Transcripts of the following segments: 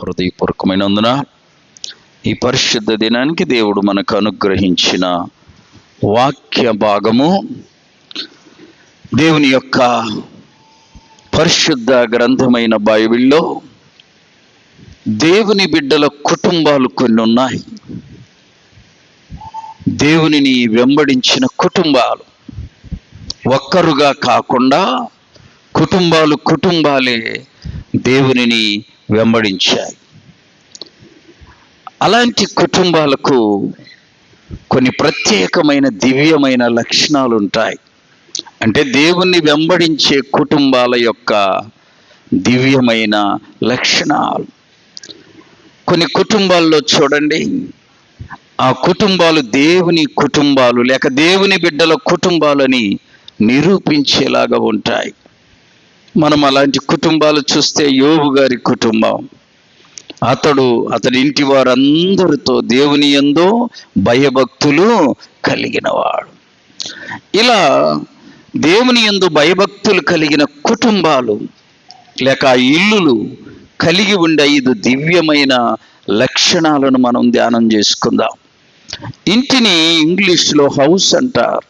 హృదయపూర్వకమైనందున ఈ పరిశుద్ధ దినానికి దేవుడు మనకు అనుగ్రహించిన వాక్య భాగము దేవుని యొక్క పరిశుద్ధ గ్రంథమైన బైబిల్లో దేవుని బిడ్డల కుటుంబాలు కొన్ని ఉన్నాయి. దేవునిని వెంబడించిన కుటుంబాలు ఒక్కరుగా కాకుండా కుటుంబాలే దేవునిని వెంబడించాయి. అలాంటి కుటుంబాలకు కొన్ని ప్రత్యేకమైన దివ్యమైన లక్షణాలు ఉంటాయి. అంటే దేవుణ్ణి వెంబడించే కుటుంబాల యొక్క దివ్యమైన లక్షణాలు. కొన్ని కుటుంబాల్లో చూడండి, ఆ కుటుంబాలు దేవుని కుటుంబాలు లేక దేవుని బిడ్డల కుటుంబాలని నిరూపించేలాగా ఉంటాయి. మనం అలాంటి కుటుంబాలు చూస్తే యోబు గారి కుటుంబం, అతడి ఇంటి వారందరితో దేవుని యందు భయభక్తులు కలిగినవాడు. ఇలా దేవుని యందు భయభక్తులు కలిగిన కుటుంబాలు లేక ఇల్లులు కలిగి ఉండే 5 దివ్యమైన లక్షణాలను మనం ధ్యానం చేసుకుందాం. ఇంటిని ఇంగ్లీష్లో హౌస్ అంటారు.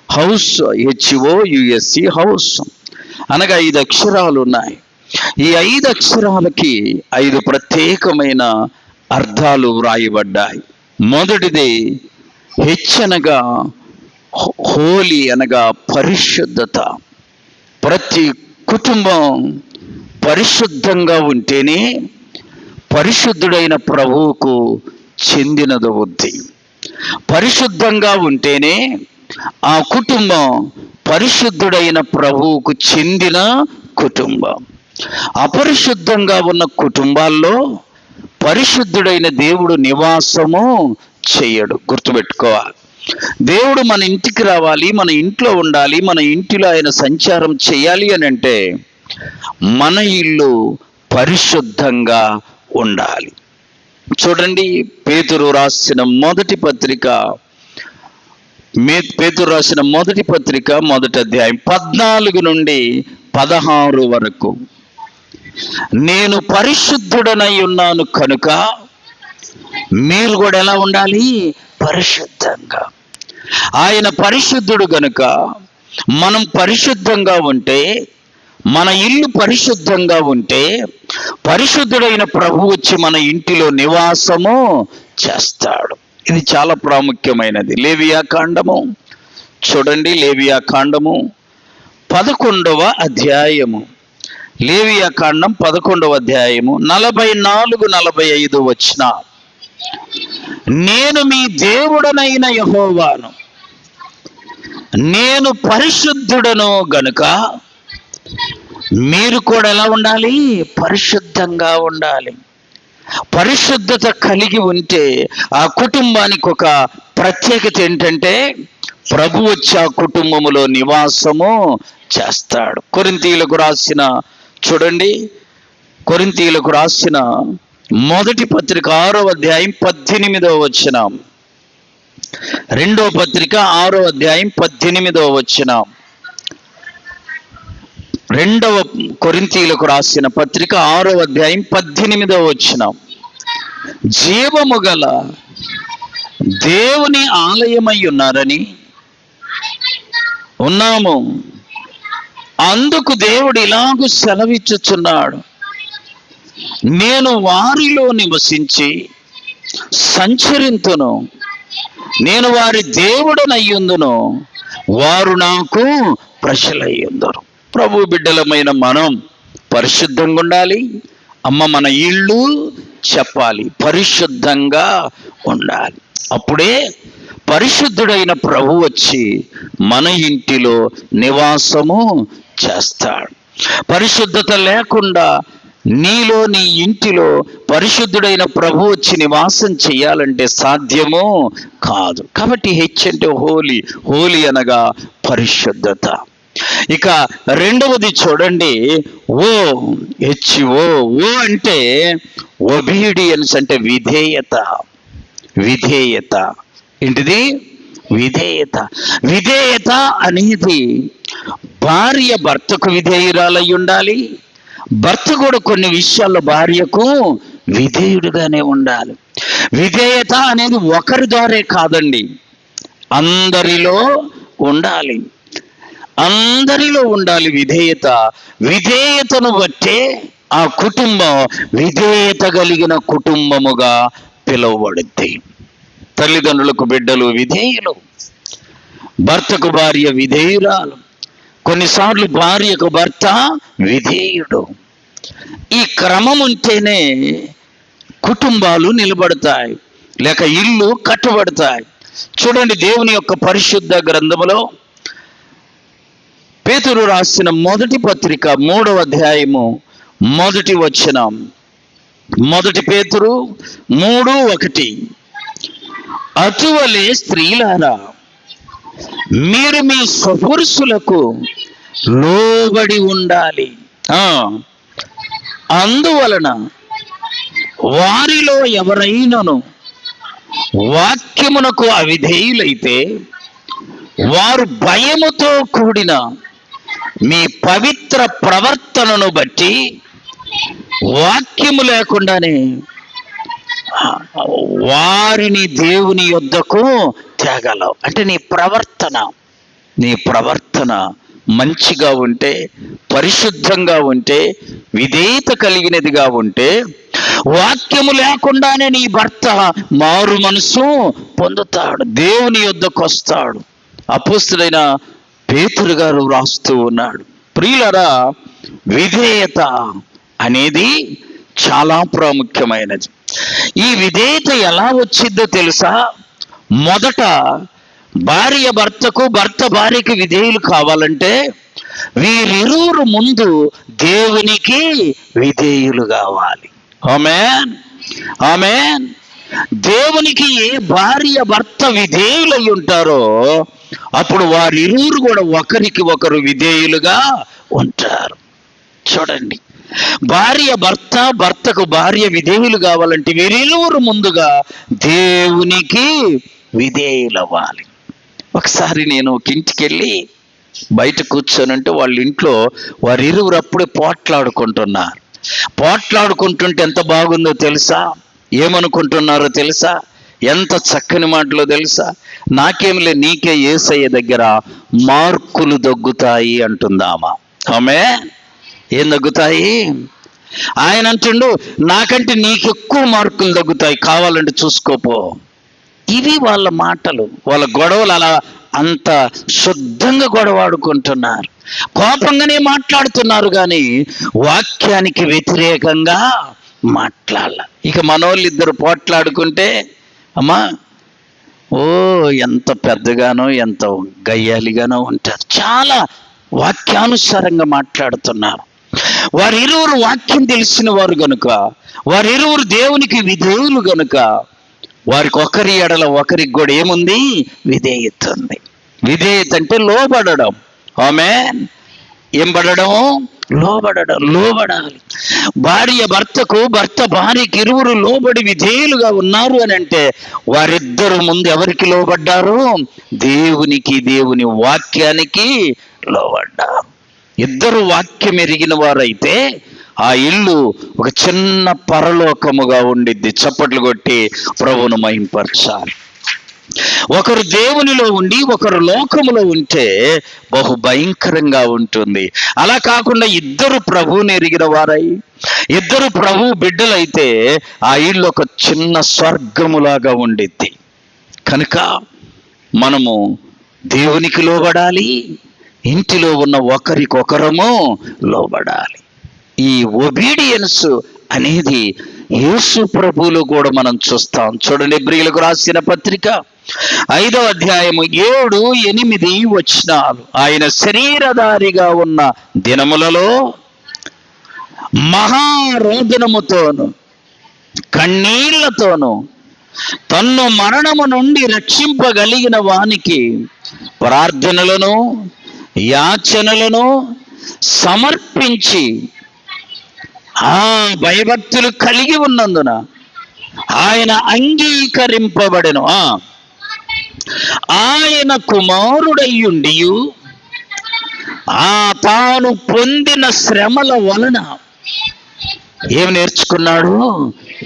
హౌస్ HOUSE హౌస్ అనగా 5 అక్షరాలు ఉన్నాయి. ఈ 5 అక్షరాలకి 5 ప్రత్యేకమైన అర్థాలు వ్రాయబడ్డాయి. మొదటిది H అనగా హోలీ అనగా పరిశుద్ధత. ప్రతి కుటుంబం పరిశుద్ధంగా ఉంటేనే పరిశుద్ధుడైన ప్రభువుకు చెందినదవుద్ది. పరిశుద్ధంగా ఉంటేనే ఆ కుటుంబం పరిశుద్ధుడైన ప్రభువుకు చెందిన కుటుంబం. అపరిశుద్ధంగా ఉన్న కుటుంబాల్లో పరిశుద్ధుడైన దేవుడు నివాసము చేయడు. గుర్తుపెట్టుకోవాలి. దేవుడు మన ఇంటికి రావాలి, మన ఇంట్లో ఉండాలి, మన ఇంటిలో ఆయన సంచారం చేయాలి అని అంటే మన ఇల్లు పరిశుద్ధంగా ఉండాలి. చూడండి, పేతురు రాసిన మొదటి పత్రిక మొదటి అధ్యాయం 14 నుండి 16 వరకు. నేను పరిశుద్ధుడనై ఉన్నాను కనుక మీరు కూడా ఎలా ఉండాలి? పరిశుద్ధంగా. ఆయన పరిశుద్ధుడు గనుక మనం పరిశుద్ధంగా ఉంటే, మన ఇల్లు పరిశుద్ధంగా ఉంటే పరిశుద్ధుడైన ప్రభు వచ్చి మన ఇంటిలో నివాసము చేస్తాడు. ఇది చాలా ప్రాముఖ్యమైనది. లేవియా కాండము చూడండి, లేవియా కాండము 11వ అధ్యాయము. లేవియా కాండం 11వ అధ్యాయము 44-45 వచన. నేను మీ దేవుడనైన యెహోవాను, నేను పరిశుద్ధుడను గనుక మీరు కూడా ఎలా ఉండాలి? పరిశుద్ధంగా ఉండాలి. పరిశుద్ధత కలిగి ఉంటే ఆ కుటుంబానికి ఒక ప్రత్యేకత ఏంటంటే ప్రభు వచ్చి ఆ కుటుంబములో నివాసము చేస్తాడు. కొరింథీయులకు రాసిన మొదటి పత్రిక 6వ అధ్యాయం 18వ వచనం. 2వ పత్రిక 6వ అధ్యాయం 18వ వచనం. 2వ కొరింథీయులకు రాసిన పత్రిక 6వ అధ్యాయం 18వ వచనం. జీవము గల దేవుని ఆలయమై ఉన్నాము, అందుకు దేవుడు ఇలాగూ సెలవిచ్చుచున్నాడు, నేను వారిలో నివసించి సంచరింతును, నేను వారి దేవుడనయ్యుందును, వారు నాకు ప్రజలయ్యుందురు. ప్రభు బిడ్డలమైన మనం పరిశుద్ధంగా ఉండాలి. మన ఇల్లు చెప్పాలి పరిశుద్ధంగా ఉండాలి. అప్పుడే పరిశుద్ధుడైన ప్రభు వచ్చి మన ఇంటిలో నివాసము చేస్తాడు. పరిశుద్ధత లేకుండా నీ ఇంటిలో పరిశుద్ధుడైన ప్రభు వచ్చి నివాసం చేయాలంటే సాధ్యము కాదు. కాబట్టి H అంటే హోలీ అనగా పరిశుద్ధత. ఇక రెండవది చూడండి, HO అంటే ఒబీడియన్స్, అంటే విధేయత. ఏంటిది? విధేయత అనేది భార్య భర్తకు విధేయురాలై ఉండాలి, భర్త కూడా కొన్ని విషయాల్లో భార్యకు విధేయుడుగానే ఉండాలి. విధేయత అనేది ఒకరి ద్వారే కాదండి, అందరిలో ఉండాలి. అందరిలో ఉండాలి విధేయత. విధేయతను బట్టే ఆ కుటుంబం విధేయత కలిగిన కుటుంబముగా పిలువబడుద్ది. తల్లిదండ్రులకు బిడ్డలు విధేయులు, భర్తకు భార్య విధేయురాలు, కొన్నిసార్లు భార్యకు భర్త విధేయుడు. ఈ క్రమం ఉంటేనే కుటుంబాలు నిలబడతాయి, లేక ఇల్లు కట్టబడతాయి. చూడండి, దేవుని యొక్క పరిశుద్ధ గ్రంథములో పేతురు రాసిన మొదటి పత్రిక 3వ అధ్యాయము 1వ వచనం. 1 పేతురు 3:1. అటువలే స్త్రీలారా, మీరు మీ స్వపురుషులకు లోబడి ఉండాలి. అందువలన వారిలో ఎవరైనను వాక్యమునకు అవిధేయులైతే వారు భయముతో కూడిన మీ పవిత్ర ప్రవర్తనను బట్టి వాక్యము లేకుండానే వారిని దేవుని యొద్దకు తేగలవు. అంటే నీ ప్రవర్తన మంచిగా ఉంటే, పరిశుద్ధంగా ఉంటే, విధేయత కలిగినదిగా ఉంటే, వాక్యము లేకుండానే నీ భర్త మారు మనసు పొందుతాడు, దేవుని యొద్దకు వస్తాడు. అపోస్తులైన పేతురు గారు రాస్తూ ఉన్నాడు. ప్రియులారా, విధేయత అనేది చాలా ప్రాముఖ్యమైనది. ఈ విధేయత ఎలా వచ్చిందో తెలుసా? మొదట భార్య భర్తకు, భర్త భార్యకి విధేయులు కావాలంటే వీరిరువురు ముందు దేవునికి విధేయులు కావాలి. ఆమేన్, ఆమేన్. దేవునికి భార్య భర్త విధేయులై ఉంటారో అప్పుడు వారిరువురు కూడా ఒకరికి ఒకరు విధేయులుగా ఉంటారు. చూడండి, భార్య భర్త, భర్తకు భార్య విధేయులు కావాలంటే వీరిరువురు ముందుగా దేవునికి విధేయులవ్వాలి. ఒకసారి నేను ఒక ఇంటికి వెళ్ళి బయట కూర్చోనంటే వాళ్ళ ఇంట్లో వారిరువురు అప్పుడే పోట్లాడుకుంటుంటే ఎంత బాగుందో తెలుసా? ఏమనుకుంటున్నారో తెలుసా? ఎంత చక్కని మాటలో తెలుసా? నాకేమిలే, నీకే యేసయ్య దగ్గర మార్కులు దగ్గుతాయి అంటుందామా. ఆమె ఏం దగ్గుతాయి? ఆయన అంటుండు, నాకంటే నీకు ఎక్కువ మార్కులు దగ్గుతాయి, కావాలంటే చూసుకోపో. ఇవి వాళ్ళ మాటలు, వాళ్ళ గొడవలు. అలా అంత శుద్ధంగా గొడవాడుకుంటున్నారు, కోపంగానే మాట్లాడుతున్నారు, కానీ వాక్యానికి వ్యతిరేకంగా మాట్లాడాల. ఇక మనోళ్ళు ఇద్దరు పోట్లాడుకుంటే, అమ్మా ఎంత పెద్దగానో ఎంత గయ్యాలిగానో ఉంటారు. చాలా వాక్యానుసారంగా మాట్లాడుతున్నారు. వారిరువురు వాక్యం తెలిసిన వారు గనుక, వారిరువురు దేవునికి విధేయులు గనుక వారికి ఒకరి ఎడల ఒకరికి కూడా ఏముంది? విధేయత ఉంది. విధేయత అంటే లోబడడం. ఆమేన్. ఏం పడడం? లోబడాలి. భార్య భర్తకు, భర్త భార్యకి ఇరువురు లోబడి విధేయులుగా ఉన్నారు అని అంటే వారిద్దరు ముందు ఎవరికి లోబడ్డారు? దేవునికి, దేవుని వాక్యానికి లోబడ్డారు. ఇద్దరు వాక్యం ఎరిగిన వారైతే ఆ ఇల్లు ఒక చిన్న పరలోకముగా ఉండిద్ది. చప్పట్లు కొట్టి ప్రభువును మహింపరచాలి. ఒకరు దేవునిలో ఉండి ఒకరు లోకములో ఉంటే బహు భయంకరంగా ఉంటుంది. అలా కాకుండా ఇద్దరు ప్రభువుని ఎరిగిన వారై, ఇద్దరు ప్రభు బిడ్డలైతే ఆ ఇల్లు ఒక చిన్న స్వర్గములాగా ఉండిద్ది. కనుక మనము దేవునికి లోబడాలి, ఇంటిలో ఉన్న ఒకరికొకరము లోబడాలి. ఈ ఒబీడియన్స్ అనేది యేసు ప్రభువులో కూడా మనం చూస్తాం. చూడండి, హెబ్రీయులకు రాసిన పత్రిక 5వ అధ్యాయము 7, 8 వచనాలు. ఆయన శరీరధారిగా ఉన్న దినములలో మహారోదనముతోను కన్నీళ్లతోను తన్ను మరణము నుండి రక్షింపగలిగిన వానికి ప్రార్థనలను యాచనలను సమర్పించి భయభక్తులు కలిగి ఉన్నందున ఆయన అంగీకరింపబడెను. ఆయన కుమారుడయ్యుండియు తాను పొందిన శ్రమల వలన ఏమి నేర్చుకున్నాడు?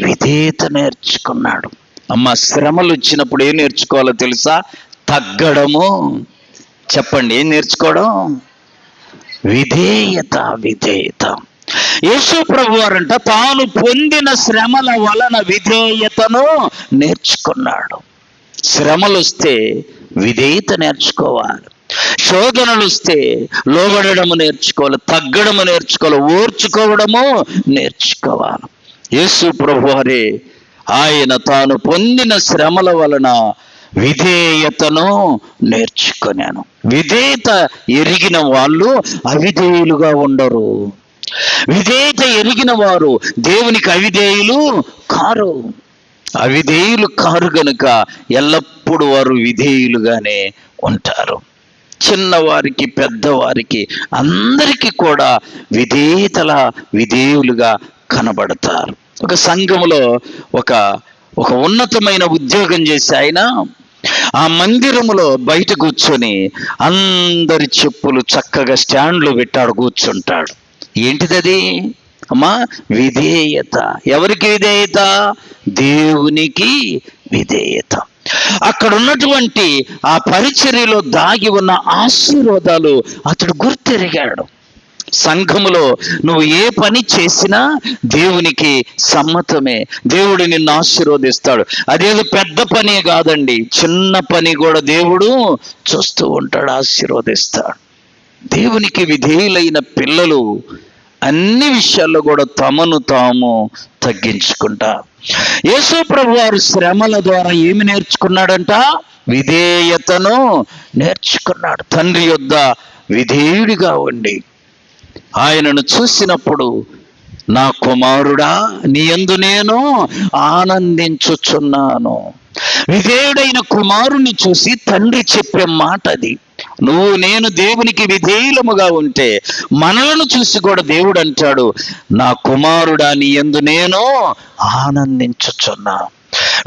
విధేయత నేర్చుకున్నాడు. అమ్మ, శ్రమలు వచ్చినప్పుడు ఏం నేర్చుకోవాలో తెలుసా? తగ్గడము. చెప్పండి, ఏం నేర్చుకోవడం? విధేయత. విధేయత. యేసు ప్రభు వారంట తాను పొందిన శ్రమల వలన విధేయతను నేర్చుకున్నాడు. శ్రమలు వస్తే విధేయత నేర్చుకోవాలి. శోధనలు వస్తే లోబడము నేర్చుకోవాలి, తగ్గడము నేర్చుకోవాలి, ఓర్చుకోవడము నేర్చుకోవాలి. యేసు ప్రభు వారే ఆయన తాను పొందిన శ్రమల వలన విధేయతను నేర్చుకున్నాను. విధేయత ఎరిగిన వాళ్ళు అవిధేయులుగా ఉండరు. విధేయత ఎరిగిన వారు దేవునికి అవిధేయులు కారు. అవిధేయులు కారు గనుక ఎల్లప్పుడూ వారు విధేయులుగానే ఉంటారు. చిన్నవారికి పెద్దవారికి అందరికీ కూడా విధేయులుగా కనబడతారు. ఒక సంఘములో ఒక ఉన్నతమైన ఉద్యోగం చేసి ఆయన ఆ మందిరములో బయట కూర్చొని అందరి చెప్పులు చక్కగా స్టాండ్లో పెట్టాడు, కూర్చుంటాడు. ఏంటిదది అమ్మా? విధేయత. ఎవరికి విధేయత? దేవునికి విధేయత. అక్కడ ఉన్నటువంటి ఆ పరిచర్యలో దాగి ఉన్న ఆశీర్వాదాలు అతడు గుర్తెరిగాడు. సంఘములో నువ్వు ఏ పని చేసినా దేవునికి సమ్మతమే. దేవుడు నిన్ను ఆశీర్వదిస్తాడు. అదేదో పెద్ద పని కాదండి, చిన్న పని కూడా దేవుడు చూస్తూ ఉంటాడు, ఆశీర్వదిస్తాడు. దేవునికి విధేయులైన పిల్లలు అన్ని విషయాల్లో కూడా తమను తాము తగ్గించుకుంటారు. యేసు ప్రభు వారు శ్రమల ద్వారా ఏమి నేర్చుకున్నాడంట? విధేయతను నేర్చుకున్నాడు. తండ్రి యొద్ద విధేయుడిగా ఉండి ఆయనను చూసినప్పుడు, నా కుమారుడా నీ యందు నేను ఆనందించుచున్నాను. విధేయుడైన కుమారుని చూసి తండ్రి చెప్పే మాట అది. నువ్వు నేను దేవునికి విధేయులముగా ఉంటే మనలను చూసి కూడా దేవుడు అంటాడు, నా కుమారుడా నీ యందు నేను ఆనందించుచున్నాను,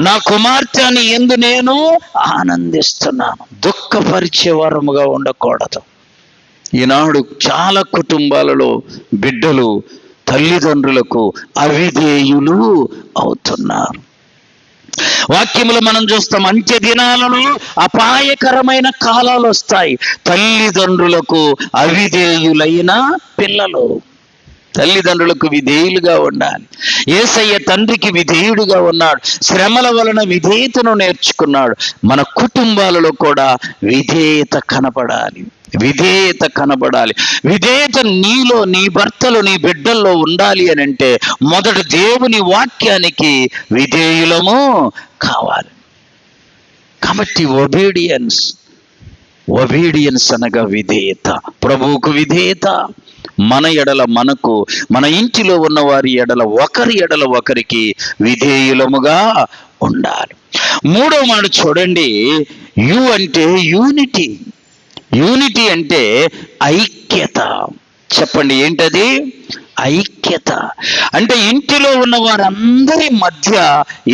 నా కుమార్తె నీ యందు నేను ఆనందిస్తున్నాను. దుఃఖపరిచే వరముగా ఉండకూడదు. ఈనాడు చాలా కుటుంబాలలో బిడ్డలు తల్లిదండ్రులకు అవిధేయులు అవుతున్నారు. వాక్యములు మనం చూస్తాం, అంత్య దినాలలో అపాయకరమైన కాలాలు వస్తాయి. తల్లిదండ్రులకు అవిధేయులైన పిల్లలు. తల్లిదండ్రులకు విధేయులుగా ఉండాలి. యేసయ్య తండ్రికి విధేయుడిగా ఉన్నాడు. శ్రమల వలన విధేయతను నేర్చుకున్నాడు. మన కుటుంబాలలో కూడా విధేయత కనపడాలి. విధేయత కనబడాలి. విధేయత నీలో, నీ భర్తలో, నీ బిడ్డల్లో ఉండాలి అని అంటే మొదట దేవుని వాక్యానికి విధేయులము కావాలి. కాబట్టి ఒబీడియన్స్ అనగా విధేయత. ప్రభువుకు విధేయత. మన ఎడల మనకు, మన ఇంటిలో ఉన్న వారి ఎడల ఒకరి ఎడల ఒకరికి విధేయులముగా ఉండాలి. మూడో మాట చూడండి, యు అంటే యూనిటీ. యూనిటీ అంటే ఐక్యత. చెప్పండి, ఏంటది? ఐక్యత. అంటే ఇంటిలో ఉన్న వారందరి మధ్య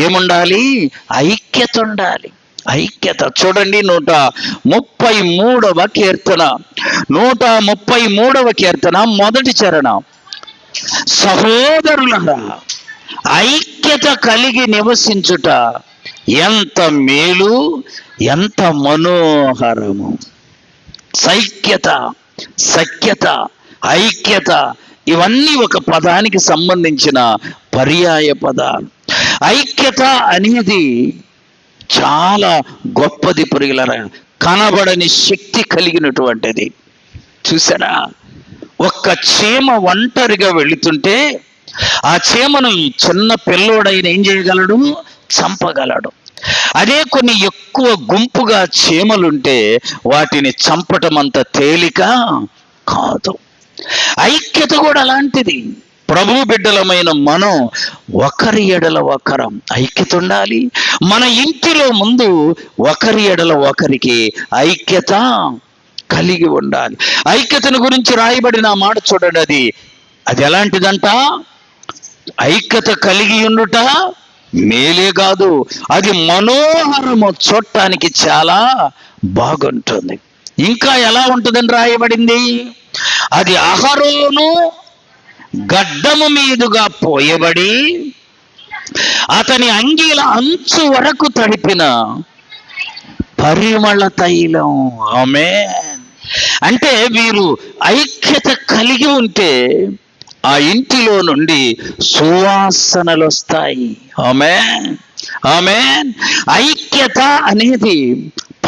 ఏముండాలి? ఐక్యత ఉండాలి. ఐక్యత. చూడండి, 133వ కీర్తన, 133వ కీర్తన మొదటి చరణం. సహోదరులారా, ఐక్యత కలిగి నివసించుట ఎంత మేలు, ఎంత మనోహరము. సైక్యత, సఖ్యత, ఐక్యత ఇవన్నీ ఒక పదానికి సంబంధించిన పర్యాయ పదాలు. ఐక్యత అనేది చాలా గొప్పది ప్రియులారా. కనబడని శక్తి కలిగినటువంటిది. చూసారా, ఒక్క చీమ ఒంటరిగా వెళుతుంటే ఆ చీమను చిన్న పిల్లోడైన ఏం చేయగలడు? చంపగలడు. అదే కొన్ని ఎక్కువ గుంపుగా చీమలుంటే వాటిని చంపటం అంత తేలిక కాదు. ఐక్యత కూడా అలాంటిది. ప్రభు బిడ్డలమైన మనం ఒకరి ఎడల ఒకరం ఐక్యత ఉండాలి. మన ఇంటిలో ముందు ఒకరి ఎడల ఒకరికి ఐక్యత కలిగి ఉండాలి. ఐక్యతను గురించి రాయబడిన మాట చూడండి, అది ఎలాంటిదంట? ఐక్యత కలిగి ఉండుట మేలే కాదు, అది మనోహరము, చూడటానికి చాలా బాగుంటుంది. ఇంకా ఎలా ఉంటుందని రాయబడింది? అది అహరోను గడ్డము మీదుగా పోయబడి అతని అంగీల అంచు వరకు తడిపిన పరిమళ తైలం. ఆమేన్. అంటే వీరు ఐక్యత కలిగి ఉంటే ఆ ఇంటిలో నుండి సువాసనలు వస్తాయి. ఆమేన్, ఆమేన్. ఐక్యత అనేది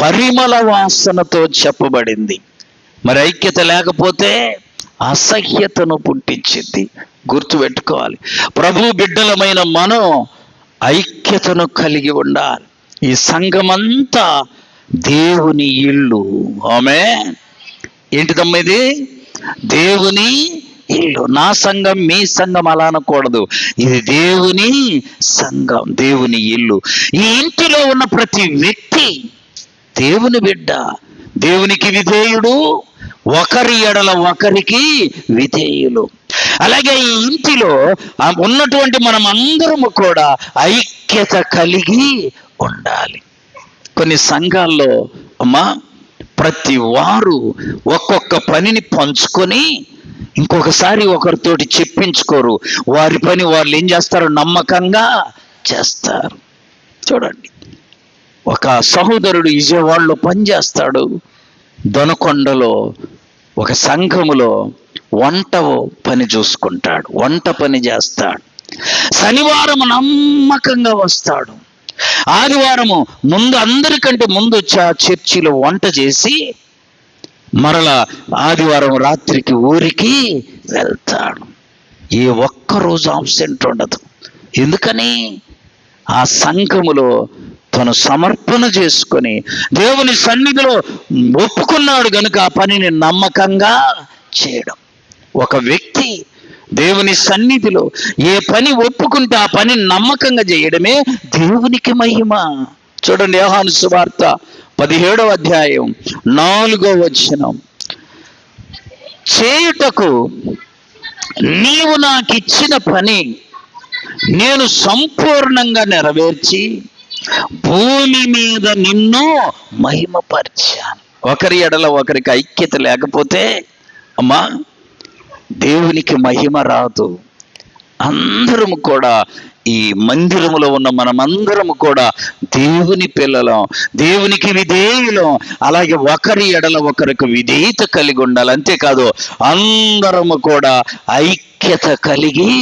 పరిమళ వాసనతో చెప్పబడింది. మరి ఐక్యత లేకపోతే అసహ్యతను పుట్టించింది. గుర్తుపెట్టుకోవాలి. ప్రభు బిడ్డలమైన మనం ఐక్యతను కలిగి ఉండాలి. ఈ సంఘమంతా దేవుని ఇల్లు. ఆమేన్. ఏంటిదమ్మా ఇది? దేవుని ఇల్లు. నా సంఘం, మీ సంఘం అలా అనకూడదు. ఇది దేవుని సంఘం, దేవుని ఇల్లు. ఈ ఇంటిలో ఉన్న ప్రతి వ్యక్తి దేవుని బిడ్డ, దేవునికి విధేయుడు, ఒకరి ఎడల ఒకరికి విధేయులు. అలాగే ఈ ఇంటిలో ఉన్నటువంటి మనం అందరము కూడా ఐక్యత కలిగి ఉండాలి. కొన్ని సంఘాల్లో అమ్మా ప్రతి వారు ఒక్కొక్క పనిని పంచుకొని ఇంకొకసారి ఒకరితోటి చెప్పించుకోరు. వారి పని వాళ్ళు ఏం చేస్తారు? నమ్మకంగా చేస్తారు. చూడండి, ఒక సహోదరుడు విజయవాడలో పనిచేస్తాడు. దొనకొండలో ఒక సంఘములో వంట పని చూసుకుంటాడు, వంట పని చేస్తాడు. శనివారం నమ్మకంగా వస్తాడు. ఆదివారము ముందు అందరికంటే ముందు వచ్చి ఆ చర్చిలో వంట చేసి మరలా ఆదివారం రాత్రికి ఊరికి వెళ్తాడు. ఏ ఒక్కరోజు ఆబ్సెంట్ ఉండదు. ఎందుకని? ఆ సంఘములో తను సమర్పణ చేసుకొని దేవుని సన్నిధిలో ఒప్పుకున్నాడు గనుక ఆ పనిని నమ్మకంగా చేయడం. ఒక వ్యక్తి దేవుని సన్నిధిలో ఏ పని ఒప్పుకుంటే ఆ పని నమ్మకంగా చేయడమే దేవునికి మహిమ. చూడండి, యోహాను సువార్త 17వ అధ్యాయం 4వ వచనం. చేయుటకు నీవు నాకిచ్చిన పని నేను సంపూర్ణంగా నెరవేర్చి భూమి మీద నిన్ను మహిమపరిచాను. ఒకరి ఎడల ఒకరికి ఐక్యత లేకపోతే అమ్మా దేవునికి మహిమ రాదు. అందరము కూడా, ఈ మందిరములో ఉన్న మనమందరము కూడా దేవుని పిల్లలం, దేవునికి విధేయులం. అలాగే ఒకరి ఎడల ఒకరికి విధేయత కలిగి ఉండాలి. అంతేకాదు అందరము కూడా ఐక్యత కలిగి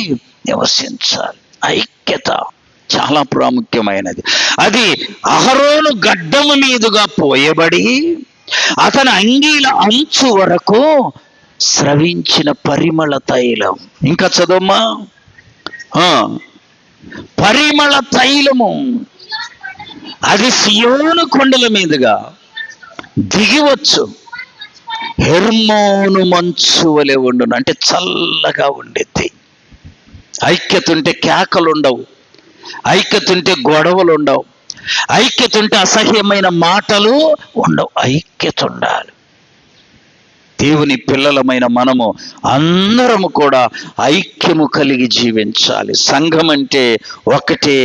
నివసించాలి. ఐక్యత చాలా ప్రాముఖ్యమైనది. అది అహరోను గడ్డము మీదుగా పోయబడి అతని అంగీల అంచు వరకు స్రవించిన పరిమళ తైలం. ఇంకా చదవమ్మా. పరిమళ తైలము అది సియోను కొండల మీదుగా దిగివచ్చు, హెర్మోను మంచు వలె ఉండును. అంటే చల్లగా ఉండిద్ది. ఐక్యత ఉంటే కేకలు ఉండవు, ఐక్యత ఉంటే గొడవలు ఉండవు, ఐక్యత ఉంటే అసహ్యమైన మాటలు ఉండవు. ఐక్యత ఉండాలి. దేవుని పిల్లలమైన మనము అందరము కూడా ఐక్యము కలిగి జీవించాలి. సంఘం అంటే ఒకటే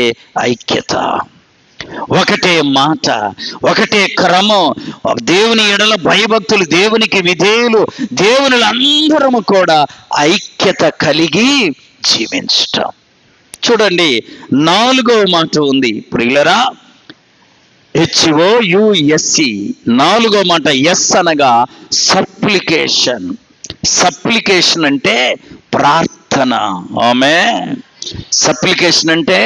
ఐక్యత, ఒకటే మాట, ఒకటే క్రమం. దేవుని ఎడల భయభక్తులు, దేవునికి విధేయులు, దేవునులందరము కూడా ఐక్యత కలిగి జీవించటం. చూడండి, 4వ మాట ఉంది ప్రియులరా. HOUSE 4వ మాట. ఎస్ అనగా సప్లికేషన్. సప్లికేషన్ అంటే ప్రార్థన. ఆమేన్. సప్లికేషన్ అంటే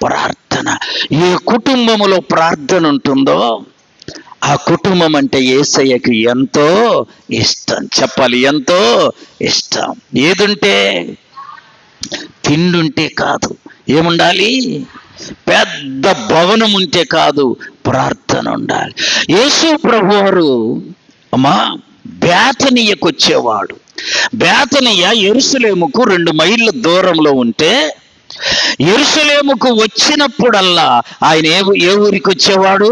ప్రార్థన. ఏ కుటుంబములో ప్రార్థన ఉంటుందో ఆ కుటుంబం అంటే యేసయ్యకి ఎంతో ఇష్టం. చెప్పాలి, ఎంతో ఇష్టం. ఏదుంటే? తిండుంటే కాదు. ఏముండాలి? పెద్ద భవనం ఉంటే కాదు, ప్రార్థన ఉండాలి. యేసు ప్రభువారు అమ్మా బేతనీయకు వచ్చేవాడు. బేతనీయ యెరూషలేముకు 2 మైళ్ళ దూరంలో ఉంటే యెరూషలేముకు వచ్చినప్పుడల్లా ఆయన ఏ ఊరికి వచ్చేవాడు?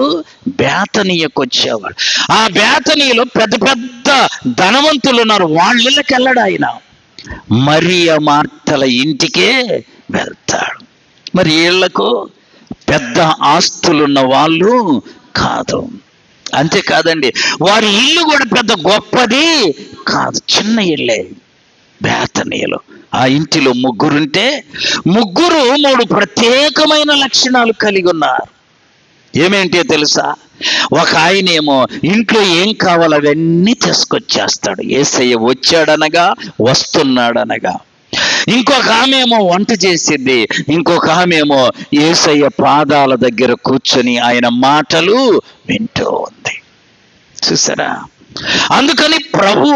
బేతనీయకు వచ్చేవాడు. ఆ బేతనీయలో పెద్ద పెద్ద ధనవంతులు ఉన్నారు. వాళ్ళకి వెళ్ళాడు ఆయన. మరియ మార్తల ఇంటికే వెళ్తాడు. మరి వీళ్లకు పెద్ద ఆస్తులున్న వాళ్ళు కాదు. అంతేకాదండి, వారి ఇల్లు కూడా పెద్ద గొప్పది కాదు, చిన్న ఇల్లే. బేతనీయలో ఆ ఇంటిలో ముగ్గురుంటే ముగ్గురు 3 ప్రత్యేకమైన లక్షణాలు కలిగి ఉన్నారు. ఏమేంటో తెలుసా? ఒక ఆయనేమో ఇంట్లో ఏం కావాలో అవన్నీ తీసుకొచ్చేస్తాడు, యేసయ్య వచ్చాడనగా వస్తున్నాడనగా. ఇంకొక ఆమె ఏమో వంట చేసింది, ఇంకొక ఆమె ఏమో యేసయ్య పాదాల దగ్గర కూర్చొని ఆయన మాటలు వింటూ ఉంది. చూసారా? అందుకని ప్రభు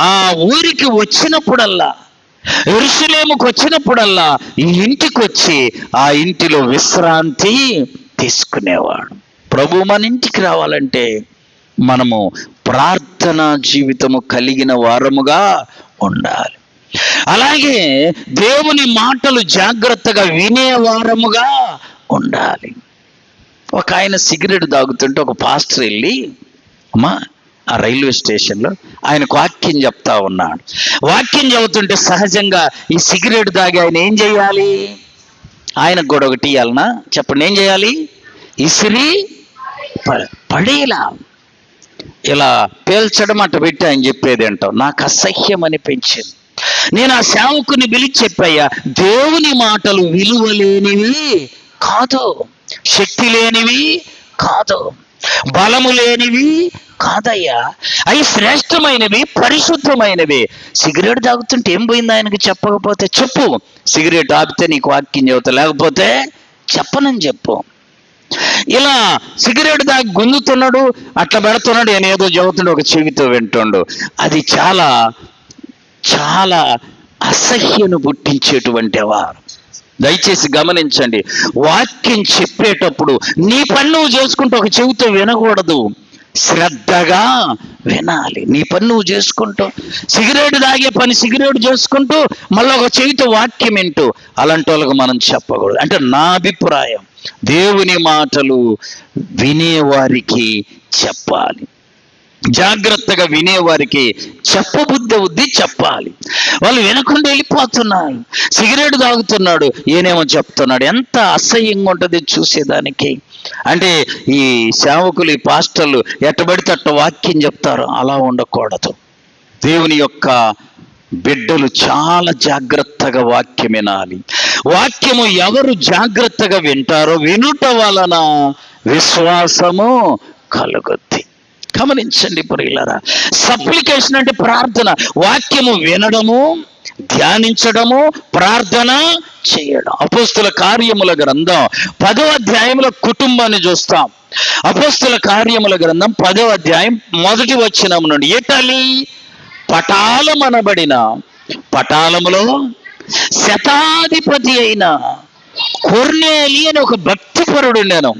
ఆ ఊరికి వచ్చినప్పుడల్లా, యెరూషలేముకు వచ్చినప్పుడల్లా ఈ ఇంటికి వచ్చి ఆ ఇంటిలో విశ్రాంతి తీసుకునేవాడు. ప్రభు మన ఇంటికి రావాలంటే మనము ప్రార్థనా జీవితము కలిగిన వారముగా ఉండాలి. అలాగే దేవుని మాటలు జాగ్రత్తగా వినేవారముగా ఉండాలి. ఒక ఆయన సిగరెట్ తాగుతుంటే ఒక పాస్టర్ వెళ్ళి, అమ్మా ఆ రైల్వే స్టేషన్లో ఆయనకు వాక్యం చెప్తా ఉన్నాడు. వాక్యం చెబుతుంటే సహజంగా ఈ సిగరెట్ తాగి ఆయన ఏం చేయాలి? ఆయనకు కూడా ఒకటి ఇవ్వాలనా? చెప్పండి, ఏం చేయాలి? ఇసిరి పడేలా ఇలా పేల్చడం అట్ట పెట్టి ఆయన చెప్పేది అంటావు. నాకు అసహ్యం అనిపించింది. నేను ఆ సేవకుని పిలిచి చెప్పాయ్యా, దేవుని మాటలు విలువలేనివి కాదు, శక్తి లేనివి కాదు, బలము లేనివి కాదయ్యా, అవి శ్రేష్టమైనవి, పరిశుద్ధమైనవి. సిగరెట్ తాగుతుంటే ఏం పోయింది ఆయనకి చెప్పకపోతే? చెప్పు, సిగరెట్ ఆపితే నీకు వాక్యం చెబుతా, లేకపోతే చెప్పనని చెప్పు. ఇలా సిగరెట్ దాకా గుంజుతున్నాడు, అట్లా పెడుతున్నాడు, ఆయన ఏదో చెబుతున్నాడు, ఒక చెవితో వింటుండు. అది చాలా చాలా అసహ్యను పుట్టించేటువంటి వారు. దయచేసి గమనించండి, వాక్యం చెప్పేటప్పుడు నీ పని నువ్వు చేసుకుంటూ ఒక చెవితో వినకూడదు, శ్రద్ధగా వినాలి. నీ పని నువ్వు చేసుకుంటూ, సిగరెట్ తాగే పని సిగరెట్ చేసుకుంటూ మళ్ళీ ఒక చెవితో వాక్యం వింటూ, అలాంటి వాళ్ళకు మనం చెప్పకూడదు. అంటే నా అభిప్రాయం, దేవుని మాటలు వినేవారికి చెప్పాలి, జాగ్రత్తగా వినేవారికి చెప్పబుద్ధి చెప్పాలి. వాళ్ళు వినకుండా వెళ్ళిపోతున్నారు. సిగరెట్ తాగుతున్నాడు, ఈయనేమో చెప్తున్నాడు. ఎంత అసహ్యంగా ఉంటుంది చూసేదానికి. అంటే ఈ సేవకులు, ఈ పాస్టర్లు ఎట్టబడితే అట్ట వాక్యం చెప్తారు. అలా ఉండకూడదు. దేవుని యొక్క బిడ్డలు చాలా జాగ్రత్తగా వాక్యం వినాలి. వాక్యము ఎవరు జాగ్రత్తగా వింటారో వినుట వలన విశ్వాసము కలుగుద్ది. గమనించండి ప్రియులారా, సప్లికేషన్ అంటే ప్రార్థన. వాక్యము వినడము, ధ్యానించడము, ప్రార్థన చేయడం. అపోస్తుల కార్యముల గ్రంథం 10వ అధ్యాయంలో కుటుంబాన్ని చూస్తాం. అపోస్తుల కార్యముల గ్రంథం 10వ అధ్యాయం 1వ వచనం నుండి, ఇటలీ పటాలమనబడిన పటాలములో శతాధిపతి అయిన కొర్నేలి అని ఒక భక్తిపరుడు ఉండెను.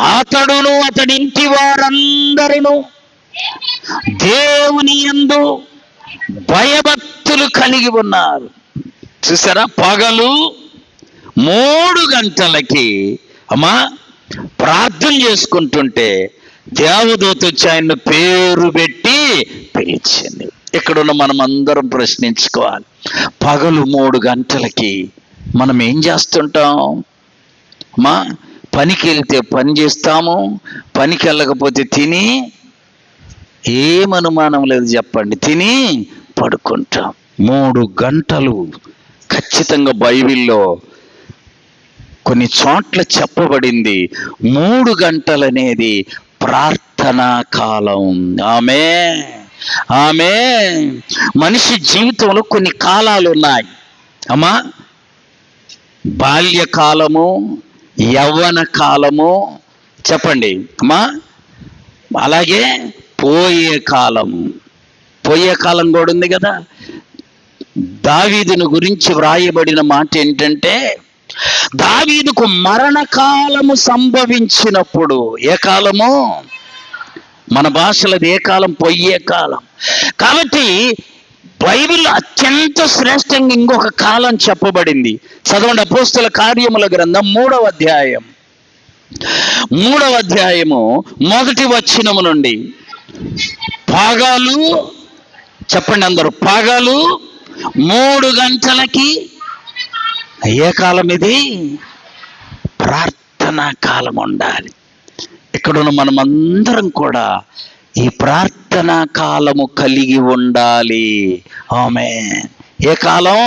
అతడును అతడి ఇంటి వారందరూ దేవుని యందు భయభక్తులు కలిగి ఉన్నారు. చూసారా? పగలు 3 గంటలకి అమ్మా ప్రార్థన చేసుకుంటుంటే దేవదూత వచ్చి ఆయన పేరు పెట్టి పిలిచింది. ఇక్కడున్న మనం అందరం ప్రశ్నించుకోవాలి, పగలు 3 గంటలకి మనం ఏం చేస్తుంటాం? అమ్మా పనికి వెళ్తే పని చేస్తాము, పనికి వెళ్ళకపోతే తిని, ఏం అనుమానం లేదు చెప్పండి, తిని పడుకుంటాం. 3 గంటలు ఖచ్చితంగా బైబిల్లో కొన్ని చోట్ల చెప్పబడింది. 3 గంటలు అనేది ప్రార్థనా కాలం. ఆమె మనిషి జీవితంలో కొన్ని కాలాలు ఉన్నాయి అమ్మా. బాల్యకాలము, యవ్వన కాలము, చెప్పండి అమ్మా. అలాగే పోయే కాలం కూడా ఉంది కదా. దావీదును గురించి వ్రాయబడిన మాట ఏంటంటే, దావీదుకు మరణకాలము సంభవించినప్పుడు, ఏ కాలము? మన భాషలో ఏ కాలం? పోయే కాలం. కాబట్టి బైబిల్లో అత్యంత శ్రేష్టంగా ఇంకొక కాలం చెప్పబడింది. చదవండి, అపోస్తుల కార్యముల గ్రంథం 3వ అధ్యాయం 3వ అధ్యాయము 1వ వచనము నుండి, పగలు, చెప్పండి అందరూ, పగలు 3 గంటలకి ఏ కాలం ఇది? ప్రార్థనా కాలం ఉండాలి. ఇక్కడున్న మనం అందరం కూడా ఈ ప్రార్థన ప్రార్థనా కాలము కలిగి ఉండాలి. ఆమేన్. ఏ కాలం?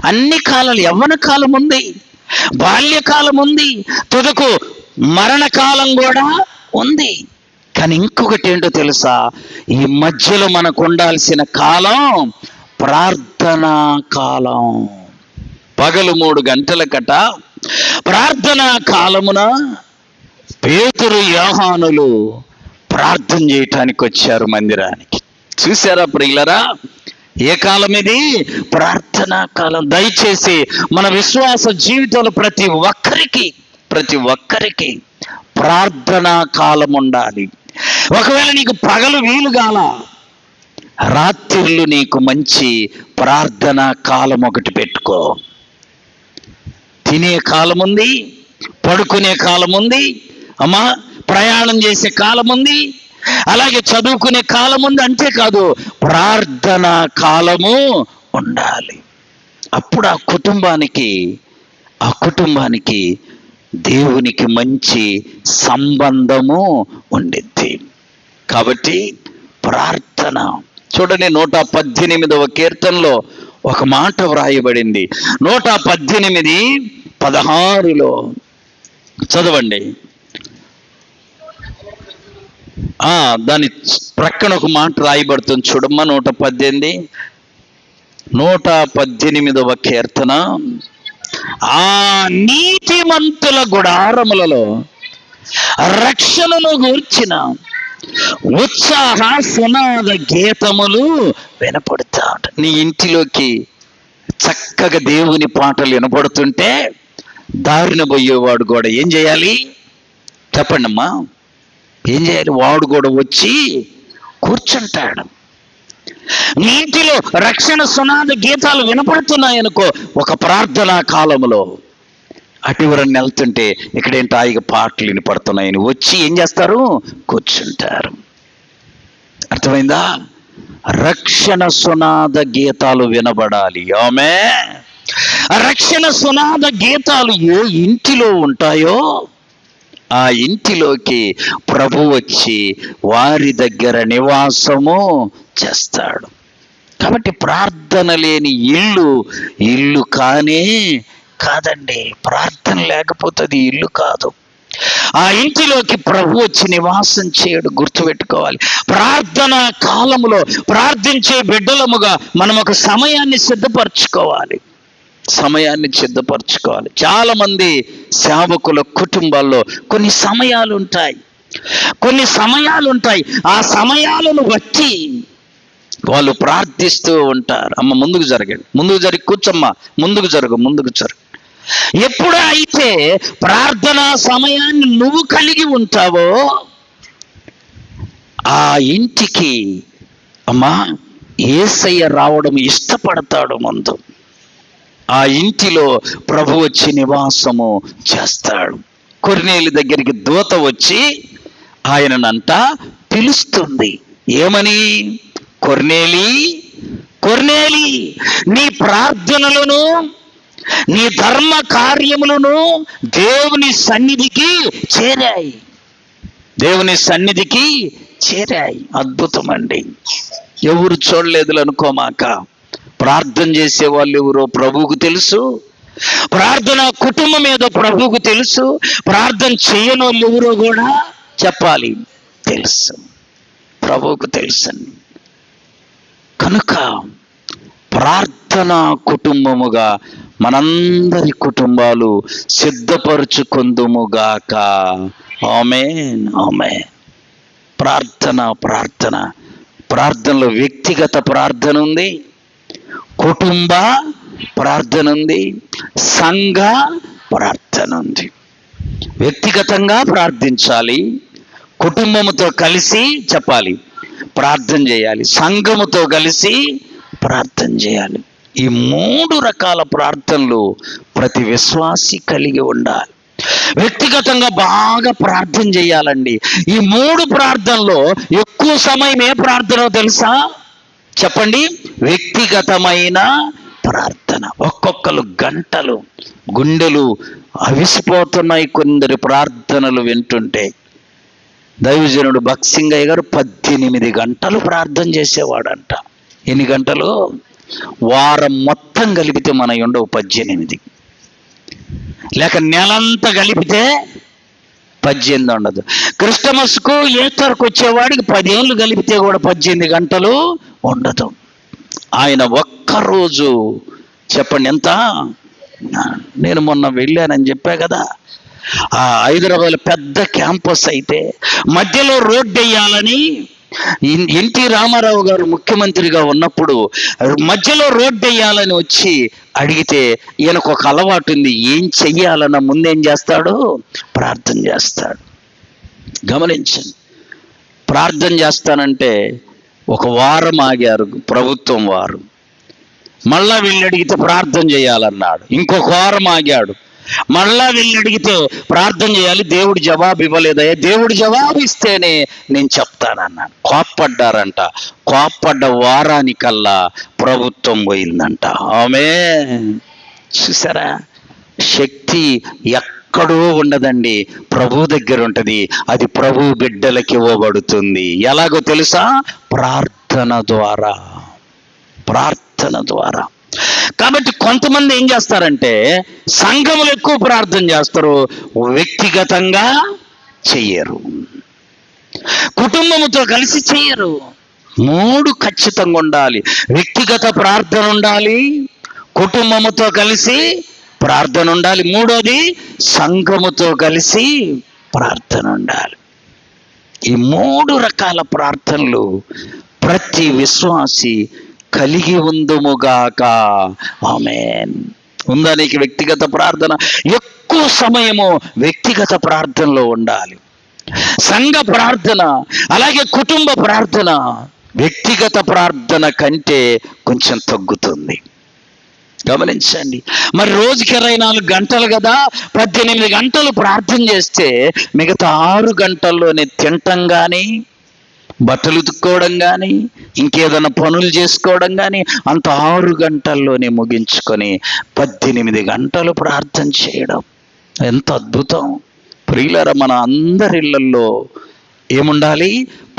అన్ని కాలాలు. యవ్వన కాలం ఉంది, బాల్యకాలం ఉంది, తుదకు మరణకాలం కూడా ఉంది. కానీ ఇంకొకటి ఏంటో తెలుసా? ఈ మధ్యలో మనకు ఉండాల్సిన కాలం ప్రార్థనా కాలం. పగలు 3 గంటలకట ప్రార్థనా కాలమున పేతురు, యోహానులు ప్రార్థన చేయటానికి వచ్చారు మందిరానికి. చూసారా ప్రియులరా? ఏ కాలం ఇది? ప్రార్థనా కాలం. దయచేసి మన విశ్వాస జీవితంలో ప్రతి ఒక్కరికి ప్రార్థనా కాలం ఉండాలి. ఒకవేళ నీకు పగలు వీలు కాల, రాత్రిళ్ళు నీకు మంచి ప్రార్థనా కాలం ఒకటి పెట్టుకో. తినే కాలం ఉంది, పడుకునే కాలం ఉంది, అమ్మా ప్రయాణం చేసే కాలం ఉంది, అలాగే చదువుకునే కాలం ఉంది. అంతేకాదు ప్రార్థనా కాలము ఉండాలి. అప్పుడు ఆ కుటుంబానికి దేవునికి మంచి సంబంధము ఉండిద్ది. కాబట్టి ప్రార్థన చూడండి, 118వ కీర్తనలో ఒక మాట వ్రాయబడింది. 118:16 చదవండి. దాని ప్రక్కన ఒక మాట రాయబడుతుంది చూడమ్మా. 118వ కీర్తన. ఆ నీతిమంతుల గుడారములలో రక్షణను గూర్చిన ఉత్సాహ సునాద గీతములు వినపడతా. నీ ఇంటిలోకి చక్కగా దేవుని పాటలు వినపడుతుంటే దారిన పోయేవాడు కూడా ఏం చేయాలి చెప్పండి అమ్మా? ఏం చేయాలి? వాడు కూడా వచ్చి కూర్చుంటాడు. నీ ఇంటిలో రక్షణ సునాద గీతాలు వినపడుతున్నాయనుకో, ఒక ప్రార్థనా కాలంలో అటువరని వెళ్తుంటే ఇక్కడేంటి హాయిగా పాటలు వినపడుతున్నాయని వచ్చి ఏం చేస్తారు? కూర్చుంటారు. అర్థమైందా? రక్షణ సునాద గీతాలు వినబడాలి. ఆమేన్. రక్షణ సునాద గీతాలు ఏ ఇంటిలో ఉంటాయో ఆ ఇంటిలోకి ప్రభు వచ్చి వారి దగ్గర నివాసము చేస్తాడు. కాబట్టి ప్రార్థన లేని ఇల్లు కాదండి. ప్రార్థన లేకపోతే అది ఇల్లు కాదు. ఆ ఇంటిలోకి ప్రభు వచ్చి నివాసం చేయడు. గుర్తుపెట్టుకోవాలి. ప్రార్థనా కాలములో ప్రార్థించే బిడ్డలముగా మనం ఒక సమయాన్ని సిద్ధపరచుకోవాలి. చాలా మంది సేవకుల కుటుంబాల్లో కొన్ని సమయాలు ఉంటాయి. ఆ సమయాలను బట్టి వాళ్ళు ప్రార్థిస్తూ ఉంటారు. అమ్మ ముందుకు జరిగి కూర్చోమ్మా, ముందుకు జరుగు. ఎప్పుడు అయితే ప్రార్థనా సమయాన్ని నువ్వు కలిగి ఉంటావో ఆ ఇంటికి అమ్మా యేసయ్య రావడం ఇష్టపడతాడు. ముందు ఆ ఇంటిలో ప్రభు వచ్చి నివాసము చేస్తాడు. కొర్నేలి దగ్గరికి దూత వచ్చి ఆయననంట పిలుస్తుంది. ఏమని? కొర్నేలి, నీ ప్రార్థనలను, నీ ధర్మ కార్యములను దేవుని సన్నిధికి చేరాయి. అద్భుతం అండి. ఎవరు చూడలేదు అనుకోమాక. ప్రార్థన చేసే వాళ్ళు ఎవరో ప్రభువుకు తెలుసు. ప్రార్థన కుటుంబం ఏదో ప్రభువుకు తెలుసు. ప్రార్థన చేయని వాళ్ళు ఎవరో కూడా చెప్పాలి తెలుసు, ప్రభువుకు తెలుసండి. కనుక ప్రార్థనా కుటుంబముగా మనందరి కుటుంబాలు సిద్ధపరచుకుందుముగాక. ఆమేన్. ప్రార్థనలో వ్యక్తిగత ప్రార్థన ఉంది, కుటుంబ ప్రార్థన ఉంది, సంఘ ప్రార్థన ఉంది. వ్యక్తిగతంగా ప్రార్థించాలి, కుటుంబముతో కలిసి చెప్పాలి, ప్రార్థన చేయాలి, సంఘముతో కలిసి ప్రార్థన చేయాలి. ఈ 3 రకాల ప్రార్థనలు ప్రతి విశ్వాసి కలిగి ఉండాలి. వ్యక్తిగతంగా బాగా ప్రార్థన చేయాలండి. ఈ 3 ప్రార్థనలో ఎక్కువ సమయం ఏ ప్రార్థనో తెలుసా? చెప్పండి. వ్యక్తిగతమైన ప్రార్థన. ఒక్కొక్కరు గంటలు, గుండెలు అవిసిపోతున్నాయి కొందరి ప్రార్థనలు వింటుంటే. దైవజనుడు భక్సింగయ్య గారు 18 గంటలు ప్రార్థన చేసేవాడంట. ఎన్ని గంటలు? వారం మొత్తం కలిపితే మన ఉండవు 18, లేక నెలంతా కలిపితే 18 ఉండదు. క్రిస్టమస్కు ఈస్టర్కు వచ్చేవాడికి 10 ఏళ్ళు కలిపితే కూడా 18 గంటలు ఉండదు. ఆయన ఒక్కరోజు చెప్పండి ఎంత? నేను మొన్న వెళ్ళానని చెప్పా కదా, ఆ హైదరాబాద్లో పెద్ద క్యాంపస్ అయితే మధ్యలో రోడ్డు వేయాలని ఎన్టీ రామారావు గారు ముఖ్యమంత్రిగా ఉన్నప్పుడు మధ్యలో రోడ్డు వేయాలని వచ్చి అడిగితే ఈయనకు ఒక అలవాటు ఉంది, ఏం చెయ్యాలన్న ముందేం చేస్తాడు? ప్రార్థన చేస్తాడు. గమనించండి, ప్రార్థన చేస్తానంటే ఒక వారం ఆగారు ప్రభుత్వం వారు. మళ్ళా వీళ్ళు అడిగితే ప్రార్థన చేయాలన్నాడు. ఇంకొక వారం ఆగాడు. మళ్ళా వీళ్ళు అడిగితే ప్రార్థన చేయాలి, దేవుడు జవాబు ఇవ్వలేదయ్యా, దేవుడు జవాబు ఇస్తేనే నేను చెప్తానన్నాడు. కోప్పడ్డారంట. కోప్పడ్డ వారానికల్లా ప్రభుత్వం పోయిందంట. ఆమేన్. చూసారా, శక్తి ఎక్కడో ఉండదండి, ప్రభు దగ్గర ఉంటుంది. అది ప్రభు బిడ్డలకి ఇవ్వబడుతుంది. ఎలాగో తెలుసా? ప్రార్థన ద్వారా. ప్రార్థన ద్వారా. కాబట్టి కొంతమంది ఏం చేస్తారంటే సంఘములు ఎక్కువ ప్రార్థన చేస్తారు, వ్యక్తిగతంగా చెయ్యరు, కుటుంబముతో కలిసి చెయ్యరు. 3 ఖచ్చితంగా ఉండాలి. వ్యక్తిగత ప్రార్థన ఉండాలి, కుటుంబముతో కలిసి ప్రార్థన ఉండాలి, 3వది సంఘముతో కలిసి ప్రార్థన ఉండాలి. ఈ 3 రకాల ప్రార్థనలు ప్రతి విశ్వాసి కలిగి ఉందుముగాక. ఆమేన్. ఉందా నీకు వ్యక్తిగత ప్రార్థన? ఎక్కువ సమయము వ్యక్తిగత ప్రార్థనలో ఉండాలి. సంఘ ప్రార్థన అలాగే కుటుంబ ప్రార్థన వ్యక్తిగత ప్రార్థన కంటే కొంచెం తగ్గుతుంది. గమనించండి. మరి రోజుకి 24 గంటలు కదా, 18 గంటలు ప్రార్థన చేస్తే మిగతా 6 గంటల్లోనే తినటం కానీ, బట్టలు ఉతుక్కోవడం కానీ, ఇంకేదైనా పనులు చేసుకోవడం కానీ అంత 6 గంటల్లోనే ముగించుకొని 18 గంటలు ప్రార్థన చేయడం ఎంత అద్భుతం. ప్రియులారా, మన అందరి ఇళ్లలో ఏముండాలి?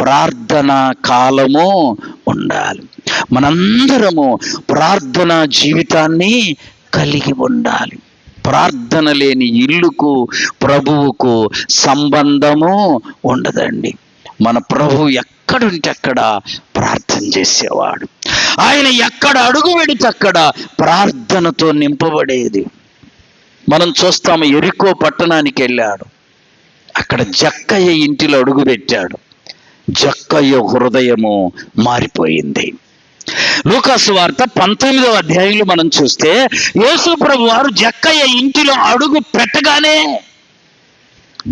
ప్రార్థనా కాలము ఉండాలి. మనందరము ప్రార్థనా జీవితాన్ని కలిగి ఉండాలి. ప్రార్థన లేని ఇల్లుకు ప్రభువుకు సంబంధము ఉండదండి. మన ప్రభు ఎక్కడుంటే అక్కడ ప్రార్థన చేసేవాడు. ఆయన ఎక్కడ అడుగు పెడితే అక్కడ ప్రార్థనతో నింపబడేది. మనం చూస్తాము, యెరికో పట్టణానికి వెళ్ళాడు. అక్కడ జక్కయ్య ఇంటిలో అడుగు పెట్టాడు. జక్కయ్య హృదయము మారిపోయింది. లూకాసు వార్త 19వ అధ్యాయంలో మనం చూస్తే యేసు ప్రభు వారు జక్కయ్య ఇంటిలో అడుగు పెట్టగానే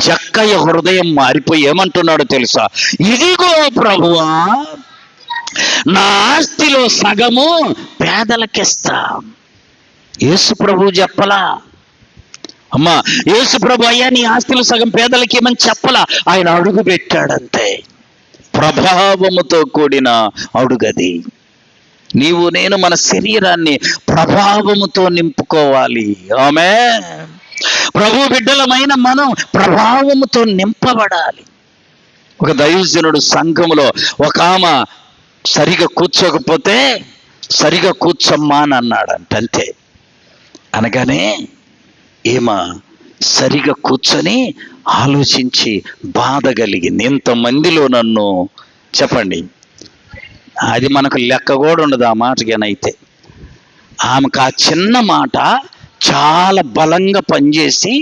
జక్కయ్య హృదయం మారిపోయి ఏమంటున్నాడో తెలుసా? ఇదిగో ప్రభువా, నా ఆస్తిలో సగము పేదలకిస్తా. యేసు ప్రభు చెప్పలా? అమ్మా, యేసు ప్రభు అయ్యా నీ ఆస్తిలో సగం పేదలకి ఏమని చెప్పలా. ఆయన అడుగు పెట్టాడంతే. ప్రభావముతో కూడిన అడుగది. నీవు నేను మన శరీరాన్ని ప్రభావముతో నింపుకోవాలి. ఆమేన్. ప్రభు బిడ్డలమైన మనం ప్రభావముతో నింపబడాలి. ఒక దైవజనుడు సంఘములో ఒక ఆమె సరిగా కూర్చోకపోతే సరిగా కూర్చోమ్మా అని అన్నాడంట. అంతే. అనగానే ఏమా సరిగా కూర్చొని ఆలోచించి బాధ కలిగింది. ఇంతమందిలో నన్ను చెప్పండి, అది మనకు లెక్క కూడా ఉండదు ఆ మాటగానైతే. ఆమెకు ఆ చిన్న మాట చాలా బలంగా పనిచేసి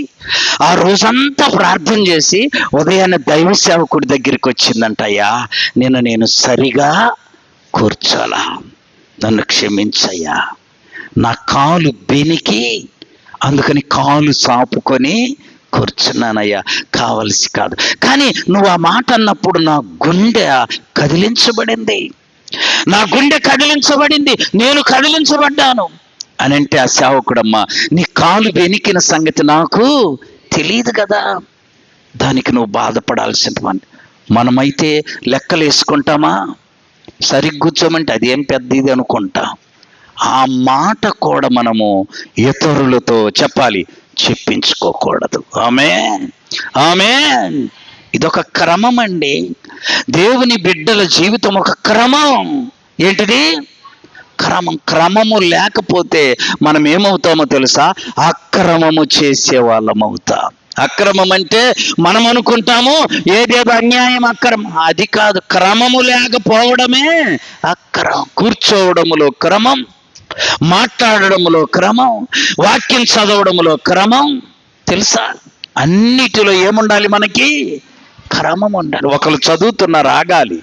ఆ రోజంతా ప్రార్థన చేసి ఉదయాన్నే దైవ సేవకుడి దగ్గరికి వచ్చిందంట. అయ్యా, నేను సరిగా కూర్చోలా, నన్ను క్షమించయ్యా, నా కాలు బెనికి అందుకని కాలు సాపుకొని కూర్చున్నానయ్యా, కావలసి కాదు. కానీ నువ్వు ఆ మాట అన్నప్పుడు నా గుండె కదిలించబడింది, నా గుండె కదిలించబడింది, నేను కదిలించబడ్డాను అని అంటే ఆ సేవకుడమ్మా, నీ కాలు వెనికిన సంగతి నాకు తెలియదు కదా, దానికి నువ్వు బాధపడాల్సిన. మనమైతే లెక్కలు వేసుకుంటామా? సరిగ్గుచ్చమంటే అదేం పెద్ద ఇది అనుకుంటా. ఆ మాట కూడా మనము ఇతరులతో చెప్పాలి, చెప్పించుకోకూడదు. ఆమేన్, ఆమేన్. ఇదొక క్రమం అండి. దేవుని బిడ్డల జీవితం ఒక క్రమం. ఏంటిది? క్రమం. క్రమము లేకపోతే మనం ఏమవుతామో తెలుసా? అక్రమము చేసే వాళ్ళం అవుతాం. అక్రమం అంటే మనం అనుకుంటాము ఏదేదో అన్యాయం, అక్రమం. అది కాదు. క్రమము లేకపోవడమే అక్రమం. కూర్చోవడములో క్రమం, మాట్లాడడంలో క్రమం, వాక్యం చదవడంలో క్రమం. తెలుసా? అన్నిటిలో ఏముండాలి? మనకి క్రమం ఉండాలి. ఒకరు చదువుతున్నారు, ఆగాలి.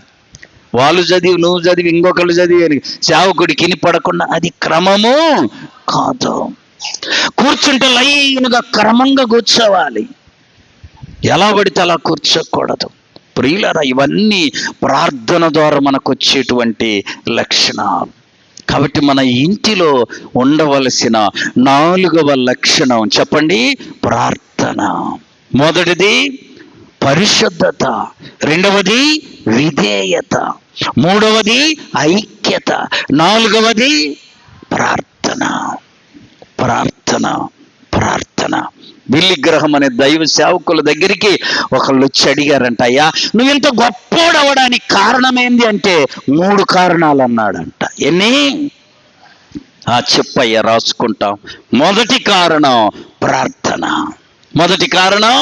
వాళ్ళు చదివి నువ్వు చదివి ఇంకొకరు చదివి అని సేవకుడికి వినపడకుండా, అది క్రమము కాదు. కూర్చుంటే లైన్గా క్రమంగా కూర్చోవాలి. ఎలా పడితే అలా కూర్చోకూడదు. ప్రియులారా, ఇవన్నీ ప్రార్థన ద్వారా మనకు వచ్చేటువంటి లక్షణాలు. కాబట్టి మన ఇంటిలో ఉండవలసిన 4వ లక్షణం చెప్పండి, ప్రార్థన. మొదటిది పరిశుద్ధత, రెండవది విధేయత, మూడవది ఐక్యత, 4వది ప్రార్థన. ప్రార్థన ప్రార్థన. బిల్లి గ్రహం అనే దైవ సేవకుల దగ్గరికి ఒకళ్ళు వచ్చి అడిగారంట, అయ్యా నువ్వు ఇంత గొప్పోడవడానికి కారణం ఏంది అంటే 3 కారణాలు అన్నాడంట. ఎన్ని? చెప్పయ్యా, రాసుకుంటాం. మొదటి కారణం ప్రార్థన. మొదటి కారణం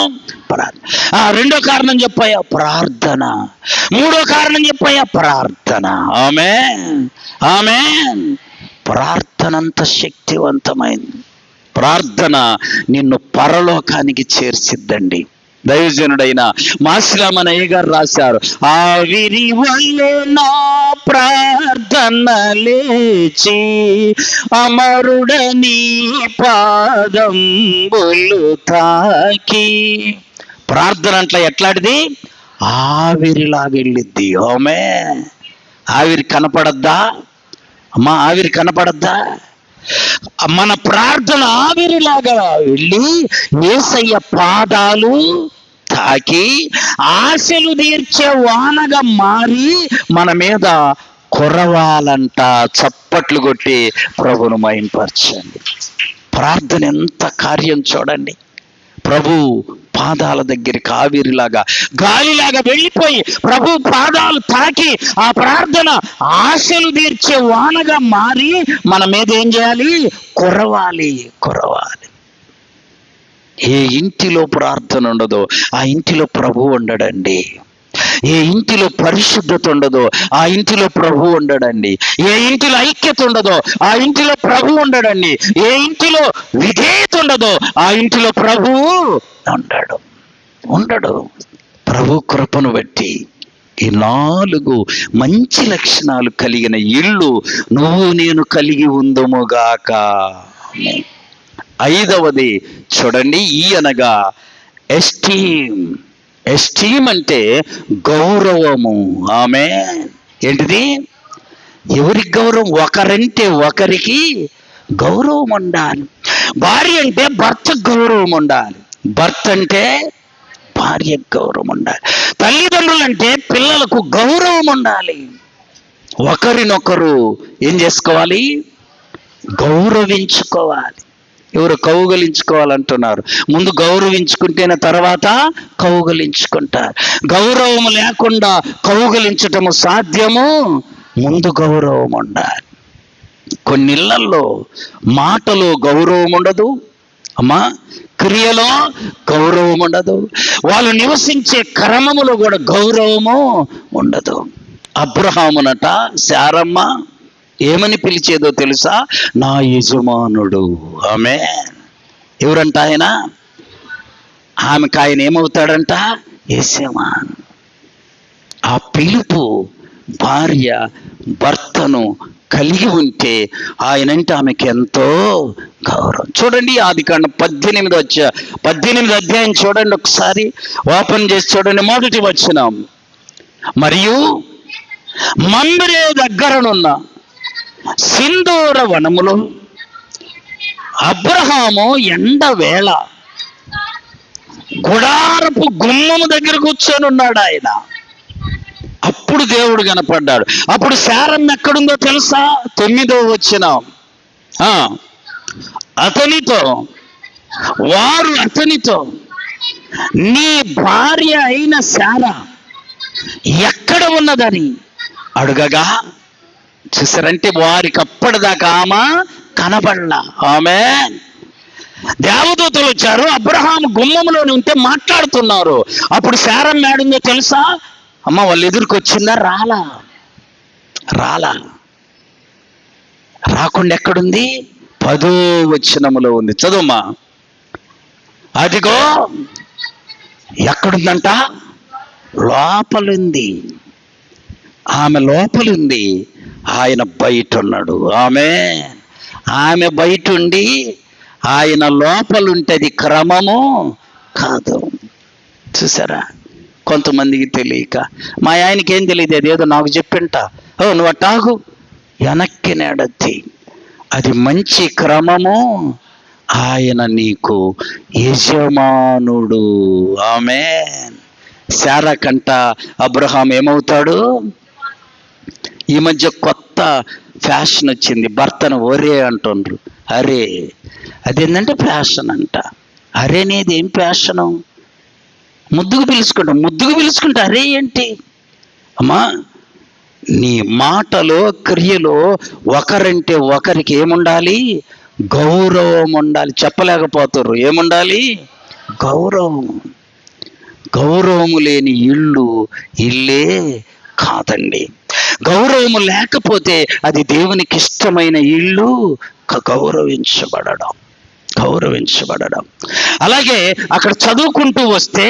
ప్రార్థన. రెండో కారణం చెప్పయ్యా, ప్రార్థన. మూడో కారణం చెప్పయ్యా, ప్రార్థన. ఆమేన్, ఆమేన్. ప్రార్థన అంత శక్తివంతమైంది. ప్రార్థన నిన్ను పరలోకానికి చేర్చిద్దండి. దైవజనుడైన మాసిరామనయ్య గారు రాశారు, ఆవిరి వల్లే నా ప్రార్థన లేచి అమరుడని పాదంబులు తాకి. ప్రార్థన అట్లా ఎట్లాంటిది? ఆవిరిలాగెళ్ళిద్ది. ఓమే, ఆవిరి కనపడద్దా అమ్మా? ఆవిరి కనపడద్దా? మన ప్రార్థన ఆవిరిలాగా వెళ్ళి యేసయ్య పాదాలు తాకి ఆశలు తీర్చే వానగా మారి మన మీద కురవాలంట. చప్పట్లు కొట్టి ప్రభువును మహిమపరచండి. ప్రార్థన ఎంత కార్యం చూడండి. ప్రభు పాదాల దగ్గరికి ఆవిరిలాగా, గాలిలాగా వెళ్ళిపోయి ప్రభు పాదాలు తాకి ఆ ప్రార్థన ఆశలు తీర్చే వానగా మారి మన మీద ఏం చేయాలి? కురవాలి, కురవాలి. ఏ ఇంటిలో ప్రార్థన ఉండదో ఆ ఇంటిలో ప్రభు ఉండడండి. ఏ ఇంటిలో పరిశుద్ధత ఉండదో ఆ ఇంటిలో ప్రభు ఉండడండి. ఏ ఇంటిలో ఐక్యత ఉండదో ఆ ఇంటిలో ప్రభు ఉండడండి. ఏ ఇంటిలో విధేయత ఉండదో ఆ ఇంటిలో ప్రభువు ఉండడు. ప్రభు కృపను బట్టి ఈ 4 మంచి లక్షణాలు కలిగిన ఇల్లు నువ్వు నేను కలిగి ఉందముగాక. 5వది చూడండి, ఈ అనగా ఎస్టీమ్. ఎస్టీమ్ అంటే గౌరవము. ఆమేన్. ఏంటిది? ఎవరికి గౌరవం? ఒకరంటే ఒకరికి గౌరవం ఉండాలి. భార్య అంటే భర్తకు గౌరవం ఉండాలి. భర్త అంటే భార్యకు గౌరవం ఉండాలి. తల్లిదండ్రులు అంటే పిల్లలకు గౌరవం ఉండాలి. ఒకరినొకరు ఏం చేసుకోవాలి? గౌరవించుకోవాలి. ఎవరు కౌగలించుకోవాలంటున్నారు? ముందు గౌరవించుకుంటేనే తర్వాత కౌగలించుకుంటారు. గౌరవం లేకుండా కౌగలించటము సాధ్యము? ముందు గౌరవం ఉండాలి. కొన్ని ఇళ్లల్లో మాటలో గౌరవం ఉండదు అమ్మా, క్రియలో గౌరవం ఉండదు, వాళ్ళు నివసించే క్రమములో కూడా గౌరవము ఉండదు. అబ్రహామునట శారమ్మ ఏమని పిలిచేదో తెలుసా? నా యజమానుడు. ఆమేన్. ఎవరంట ఆయన? ఆమెకు ఆయన ఏమవుతాడంట? యజమాను. ఆ పిలుపు భార్య భర్తను కలిగి ఉంటే ఆయనంటే ఆమెకి ఎంతో గౌరవం. చూడండి, ఆదికాండం 18 అధ్యాయం చూడండి ఒకసారి, ఓపెన్ చేసి చూడండి. మొదటి వచనం, మరియు మందిరే దగ్గరనున్న సింధూర వనములో అబ్రహాము ఎండవేళ గుడారపు గుమ్మము దగ్గర కూర్చొని ఉన్నాడు ఆయన. అప్పుడు దేవుడు కనపడ్డాడు. అప్పుడు శారమ్మ ఎక్కడుందో తెలుసా? 9వ వచనం, వారు అతనితో నీ భార్య అయిన శారా ఎక్కడ ఉన్నదని అడుగగా, చూసారంటే వారికి అప్పటిదాకా ఆమె కనబడలా. ఆమేన్. దేవదూతలు వచ్చారు, అబ్రహాం గుమ్మంలోనే ఉంటే మాట్లాడుతున్నారు. అప్పుడు శారమ్మ ఏడుందో తెలుసా? అమ్మ వాళ్ళు ఎదురుకొచ్చిందా? రాలా. రాకుండా ఎక్కడుంది? 10వ వచనములో ఉంది. చదువుమా. అదిగో ఎక్కడుందంట? లోపలుంది. ఆమె లోపలుంది, ఆయన బయట ఉన్నాడు. ఆమె బయట ఉండి ఆయన లోపలుంటది క్రమము కాదు. చూసారా? కొంతమందికి తెలియక, మా ఆయనకి ఏం తెలియదు, అదేదో నాకు చెప్పింట, నువ్వు అట్టాగు వెనక్కి నెడద్ది, అది మంచి క్రమము, ఆయన నీకు యజమానుడు. ఆమేన్. శారా కంట అబ్రహాం ఏమవుతాడు? ఈ మధ్య కొత్త ఫ్యాషన్ వచ్చింది, భర్తను ఒరే అంటుండ్రు. అరే, అదేంటంటే ఫ్యాషన్ అంట. అరే అనేది ఏం ఫ్యాషను? ముద్దుకు పిలుచుకుంటా అరే ఏంటి? అమ్మా, నీ మాటలో క్రియలో ఒకరంటే ఒకరికి ఏముండాలి? గౌరవం ఉండాలి. చెప్పలేకపోతారు. ఏముండాలి? గౌరవము లేని ఇల్లే కాదండి. గౌరవము లేకపోతే అది దేవునికి ఇష్టమైన ఇల్లు. గౌరవించబడడం. అలాగే అక్కడ చదువుకుంటూ వస్తే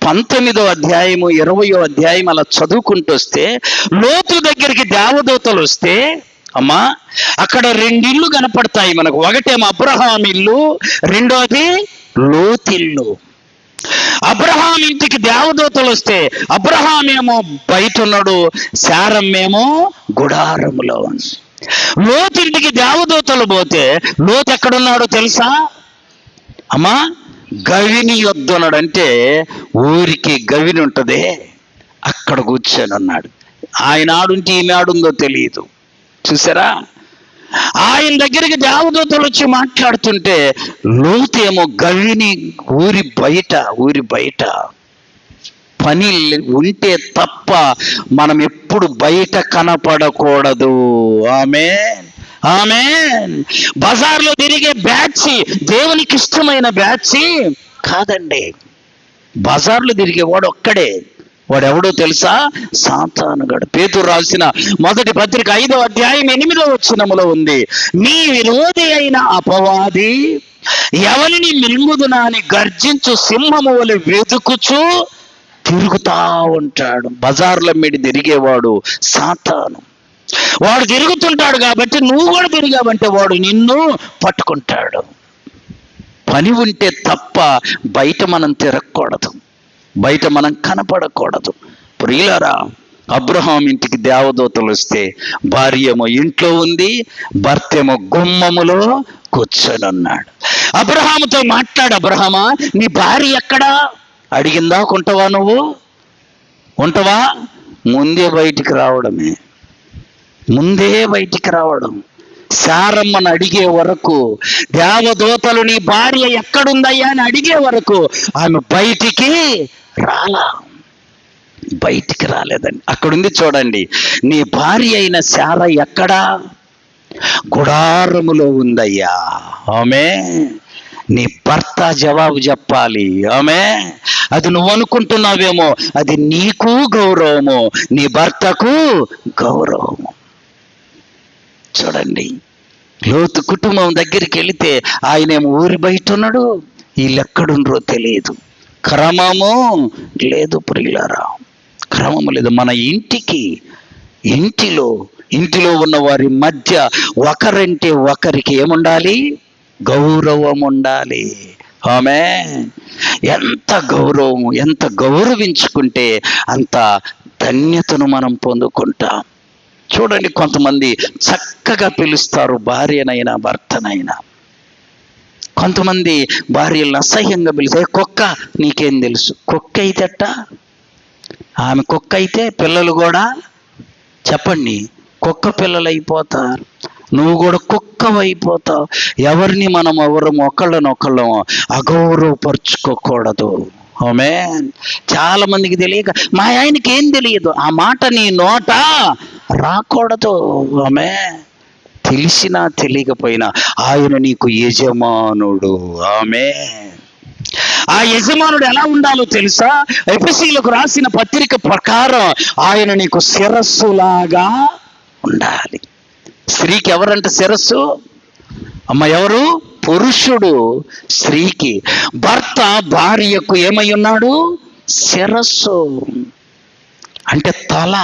19వ అధ్యాయము 20వ అధ్యాయం అలా చదువుకుంటూ వస్తే, లోతు దగ్గరికి దేవదూతలు వస్తే, అమ్మా అక్కడ 2 ఇళ్ళు కనపడతాయి మనకు. ఒకటేమో అబ్రహాం ఇల్లు, రెండోది లోతిల్లు. అబ్రహాం ఇంటికి దేవదూతలు వస్తే అబ్రహాం ఏమో బయట ఉన్నాడు, శారమ్మేమో గుడారములో ఉంది. లోతింటికి దేవదూతలు పోతే లోతు ఎక్కడున్నాడో తెలుసా? అమ్మా, గవిని యొద్ద ఉన్నాడు. అంటే ఊరికి గవిని ఉంటదే, అక్కడ కూర్చొని ఉన్నాడు. ఆయన ఆడుంటే ఈమె ఆడుందో తెలియదు. చూసారా? ఆయన దగ్గరికి దేవదూతలు వచ్చి మాట్లాడుతుంటే లోతేమో గవిని ఊరి బయట పని ఉంటే తప్ప మనం ఎప్పుడు బయట కనపడకూడదు. ఆమేన్. బజార్లో తిరిగే బ్యాచ్ దేవునికి ఇష్టమైన బ్యాచ్ కాదండి. బజార్లో తిరిగేవాడు ఒక్కడే. వాడెవడో తెలుసా? సాతానుగాడు. పేతురు రాసిన మొదటి పత్రిక 5వ అధ్యాయం 8వ వచనములో ఉంది, మీ విరోధి అయిన అపవాది ఎవరిని మింగుదునా అని గర్జించు సింహము వలె వెతుకుచు తిరుగుతా ఉంటాడు. బజార్లో మీడి తిరిగేవాడు సాతాను. వాడు తిరుగుతుంటాడు కాబట్టి నువ్వు కూడా తిరిగావంటే వాడు నిన్ను పట్టుకుంటాడు. పని ఉంటే తప్ప బయట మనం తిరగకూడదు, బయట మనం కనపడకూడదు. ప్రియులారా, అబ్రహాం ఇంటికి దేవదూతలు వస్తే భార్య ఏమో ఇంట్లో ఉంది, భర్త ఏమో గుమ్మములో కూర్చొని ఉన్నాడు. అబ్రహాముతో మాట్లాడు, అబ్రహామా నీ భార్య ఎక్కడా అడిగిందా? ఉంటావా? ముందే బయటికి రావడం. శారమ్మను అడిగే వరకు, దేవదూతలు నీ భార్య ఎక్కడుందయ్యా అని అడిగే వరకు ఆమె బయటికి రాలేదండి. అక్కడుంది చూడండి, నీ భార్య అయిన శారా ఎక్కడా? గుడారములో ఉందయ్యా. ఆమేన్. నీ భర్త జవాబు చెప్పాలి. ఆమేన్. అది నువ్వు అనుకుంటున్నావేమో, అది నీకు గౌరవము, నీ భర్తకు గౌరవము. చూడండి, లోతు కుటుంబం దగ్గరికి వెళితే ఆయనేమో ఊరి బయట ఉన్నాడు, వీళ్ళు ఎక్కడుండ్రో తెలియదు. క్రమము లేదు ప్రియులారా, క్రమము లేదు. మన ఇంటిలో ఉన్న వారి మధ్య ఒకరంటే ఒకరికి ఏముండాలి? గౌరవం ఉండాలి. ఆమేన్. ఎంత గౌరవించుకుంటే అంత ధన్యతను మనం పొందుకుంటాం. చూడండి, కొంతమంది చక్కగా పిలుస్తారు భార్యనైనా భర్తనైనా. కొంతమంది భార్యలను అసహ్యంగా పిలిస్తే, కుక్క నీకేం తెలుసు? కుక్క అయితేట, ఆమె కుక్క అయితే పిల్లలు కూడా చెప్పండి కుక్క పిల్లలు అయిపోతారు. నువ్వు కూడా కుక్కవైపోతావు. ఎవరిని మనం ఒకళ్ళనొకళ్ళం అగౌరవపరుచుకోకూడదు. ఆమేన్. చాలా మందికి తెలియక, మా ఆయనకి ఏం తెలియదు, ఆ మాట నీ నోట రాకూడదు. ఆమేన్. తెలిసినా తెలియకపోయినా ఆయన నీకు యజమానుడు. ఆమేన్. ఆ యజమానుడు ఎలా ఉండాలో తెలుసా? ఎఫెసీయులకు రాసిన పత్రిక ప్రకారం ఆయన నీకు శిరస్సులాగా ఉండాలి. స్త్రీకి ఎవరంట శిరస్సు? అమ్మ ఎవరు? పురుషుడు స్త్రీకి. భర్త భార్యకు ఏమై ఉన్నాడు? శిరస్సు. అంటే తల.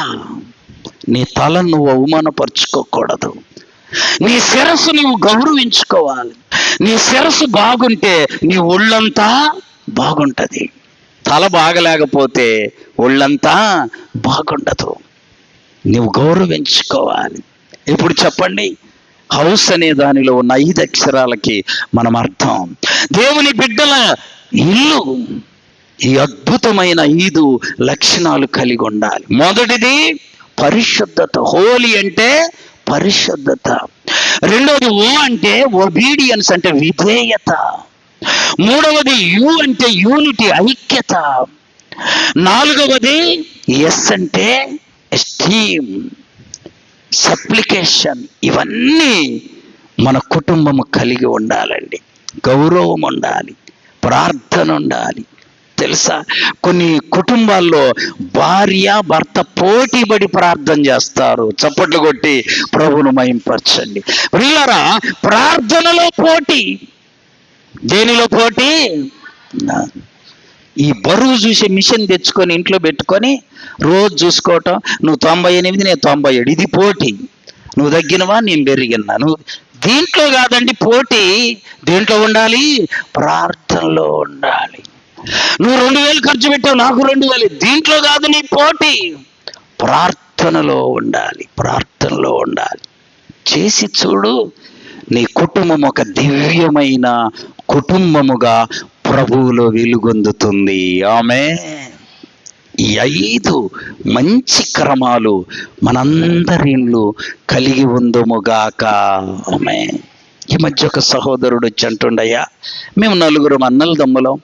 నీ తల నువ్వు అవమానపరుచుకోకూడదు. నీ శిరస్సు నువ్వు గౌరవించుకోవాలి. నీ శిరస్సు బాగుంటే నీ ఒళ్ళంతా బాగుంటది. తల బాగలేకపోతే ఒళ్ళంతా బాగుండదు. నువ్వు గౌరవించుకోవాలి. ఇప్పుడు చెప్పండి, హౌస్ అనే దానిలో ఉన్న 5 అక్షరాలకి మనం అర్థం. దేవుని బిడ్డల ఇల్లు ఈ అద్భుతమైన 5 లక్షణాలు కలిగి ఉండాలి. మొదటిది పరిశుద్ధత. హోలీ అంటే పరిశుద్ధత. రెండవది ఓ అంటే ఒబీడియన్స్, అంటే విధేయత. మూడవది యు అంటే యూనిటీ, ఐక్యత. నాలుగవది ఎస్ అంటే ఎస్టీమ్, సప్లికేషన్. ఇవన్నీ మన కుటుంబము కలిగి ఉండాలండి. గౌరవం ఉండాలి, ప్రార్థన ఉండాలి. తెలుసా, కొన్ని కుటుంబాల్లో భార్య భర్త పోటీపడి ప్రార్థన చేస్తారు. చప్పట్లు కొట్టి ప్రభువును మహింపరచండి. ప్రియులారా, ప్రార్థనలో పోటీ. దేనిలో పోటీ? ఈ బరువు చూసే మిషన్ తెచ్చుకొని ఇంట్లో పెట్టుకొని రోజు చూసుకోవటం. నువ్వు 98, నేను 97. ఇది పోటీ. నువ్వు తగ్గినవా, నేను పెరిగినా. నువ్వు దీంట్లో కాదండి పోటీ. దేంట్లో ఉండాలి? ప్రార్థనలో ఉండాలి. నువ్వు 2000 ఖర్చు పెట్టావు, నాకు 2000. దీంట్లో కాదు నీ పోటీ. ప్రార్థనలో ఉండాలి. ప్రార్థనలో ఉండాలి. చేసి చూడు, నీ కుటుంబం ఒక దివ్యమైన కుటుంబముగా ప్రభువులో వెలుగొందుతుంది. ఆమేన్. ఈ 5 మంచి క్రమాలు మనందరి ఇల్లు కలిగి ఉందుముగాక. ఆమేన్. ఈ మధ్య ఒక సహోదరుడు వచ్చి అంటుండయ్యా, మేము 4 అన్నల దమ్ములం,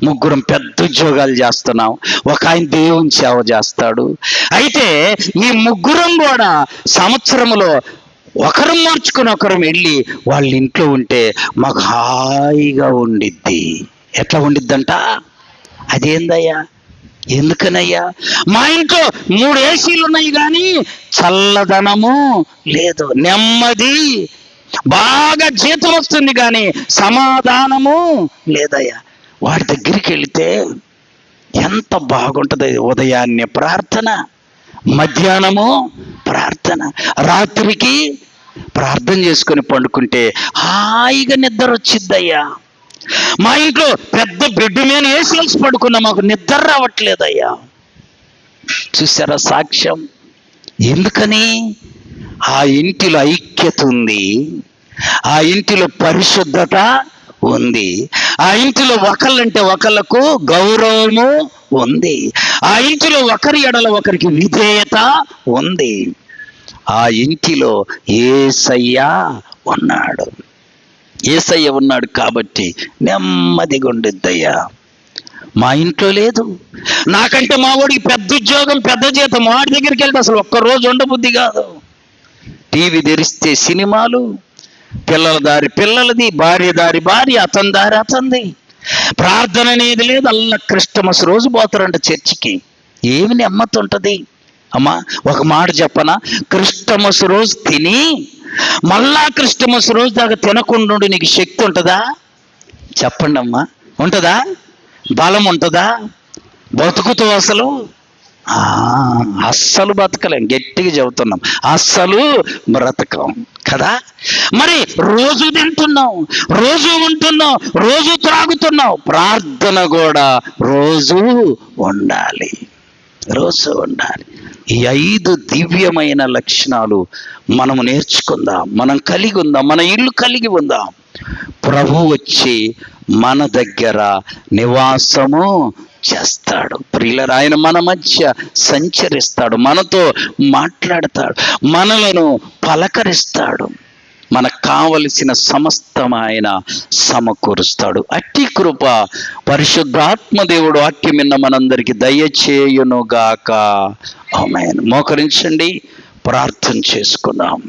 3 పెద్ద ఉద్యోగాలు చేస్తున్నాం, ఒక ఆయన దేవుని సేవ చేస్తాడు. అయితే ఈ 3 కూడా సంవత్సరంలో ఒకరు మార్చుకుని ఒకరం వెళ్ళి వాళ్ళ ఇంట్లో ఉంటే మాకు హాయిగా ఉండిద్ది. ఎట్లా ఉండిద్దంట? అదేందయ్యా? ఎందుకనయ్యా? మా ఇంట్లో 3 ఏసీలు ఉన్నాయి కానీ చల్లదనము లేదు, నెమ్మది, బాగా జీతం వస్తుంది కానీ సమాధానము లేదయ్యా. వాడి దగ్గరికి వెళితే ఎంత బాగుంటుంది. ఉదయాన్నే ప్రార్థన, మధ్యాహ్నము ప్రార్థన, రాత్రికి ప్రార్థన చేసుకొని పండుకుంటే హాయిగా నిద్ర వచ్చిద్దయ్యా. మా ఇంట్లో పెద్ద బెడ్ మీద వేసేసి పడుకున్నా, మాకు నిద్ర రావట్లేదయ్యా. చూసారా సాక్ష్యం? ఎందుకని? ఆ ఇంటిలో ఐక్యత ఉంది, ఆ ఇంటిలో పరిశుద్ధత ఉంది, ఆ ఇంటిలో ఒకళ్ళంటే ఒకళ్ళకు గౌరవము ఉంది, ఆ ఇంటిలో ఒకరి ఎడల ఒకరికి విధేయత ఉంది. ఆ ఇంటిలో యేసయ్య ఉన్నాడు. యేసయ్య ఉన్నాడు కాబట్టి నెమ్మదిగా ఉండిద్దయ్యా. మా ఇంట్లో లేదు. నాకంటే మా వాడికి పెద్ద ఉద్యోగం, పెద్ద జీతం, వాడి దగ్గరికి వెళ్తే అసలు ఒక్కరోజు ఉండబుద్ధి కాదు. టీవీ తెరిస్తే సినిమాలు, పిల్లల దారి పిల్లలది, భార్య దారి భార్య, అతని దారి అతనిది. ప్రార్థన అనేది లేదు. అల్ల క్రిస్టమస్ రోజు పోతారంట చర్చికి. ఏమి నెమ్మది ఉంటుంది అమ్మా? ఒక మాట చెప్పనా, క్రిస్టమస్ రోజు తిని మళ్ళా క్రిస్టమస్ రోజు దాకా తినకుండా నీకు శక్తి ఉంటుందా? చెప్పండి అమ్మా, ఉంటుందా? బలం ఉంటుందా? బతుకుతావు అసలు? అస్సలు బతకలేం. గట్టిగా చెబుతున్నాం, అస్సలు బ్రతకం కదా. మరి రోజు తింటున్నాం, రోజు ఉంటున్నాం, రోజు త్రాగుతున్నాం. ప్రార్థన కూడా రోజు ఉండాలి, రోజు ఉండాలి. ఈ 5 దివ్యమైన లక్షణాలు మనము నేర్చుకుందాం, మనం కలిగి ఉందాం, మన ఇల్లు కలిగి ఉందాం. ప్రభు వచ్చి మన దగ్గర నివాసము చేస్తాడు. ప్రియులారా, ఆయన మన మధ్య సంచరిస్తాడు, మనతో మాట్లాడతాడు, మనలను పలకరిస్తాడు. మనకు కావలసిన సమస్తం ఆయన సమకూరుస్తాడు. అట్టి కృప పరిశుద్ధాత్మ దేవుడు వాక్యం విన్న మనందరికీ దయచేయునుగాక. ఆమేన్. మోకరించండి, ప్రార్థన చేసుకుందాం.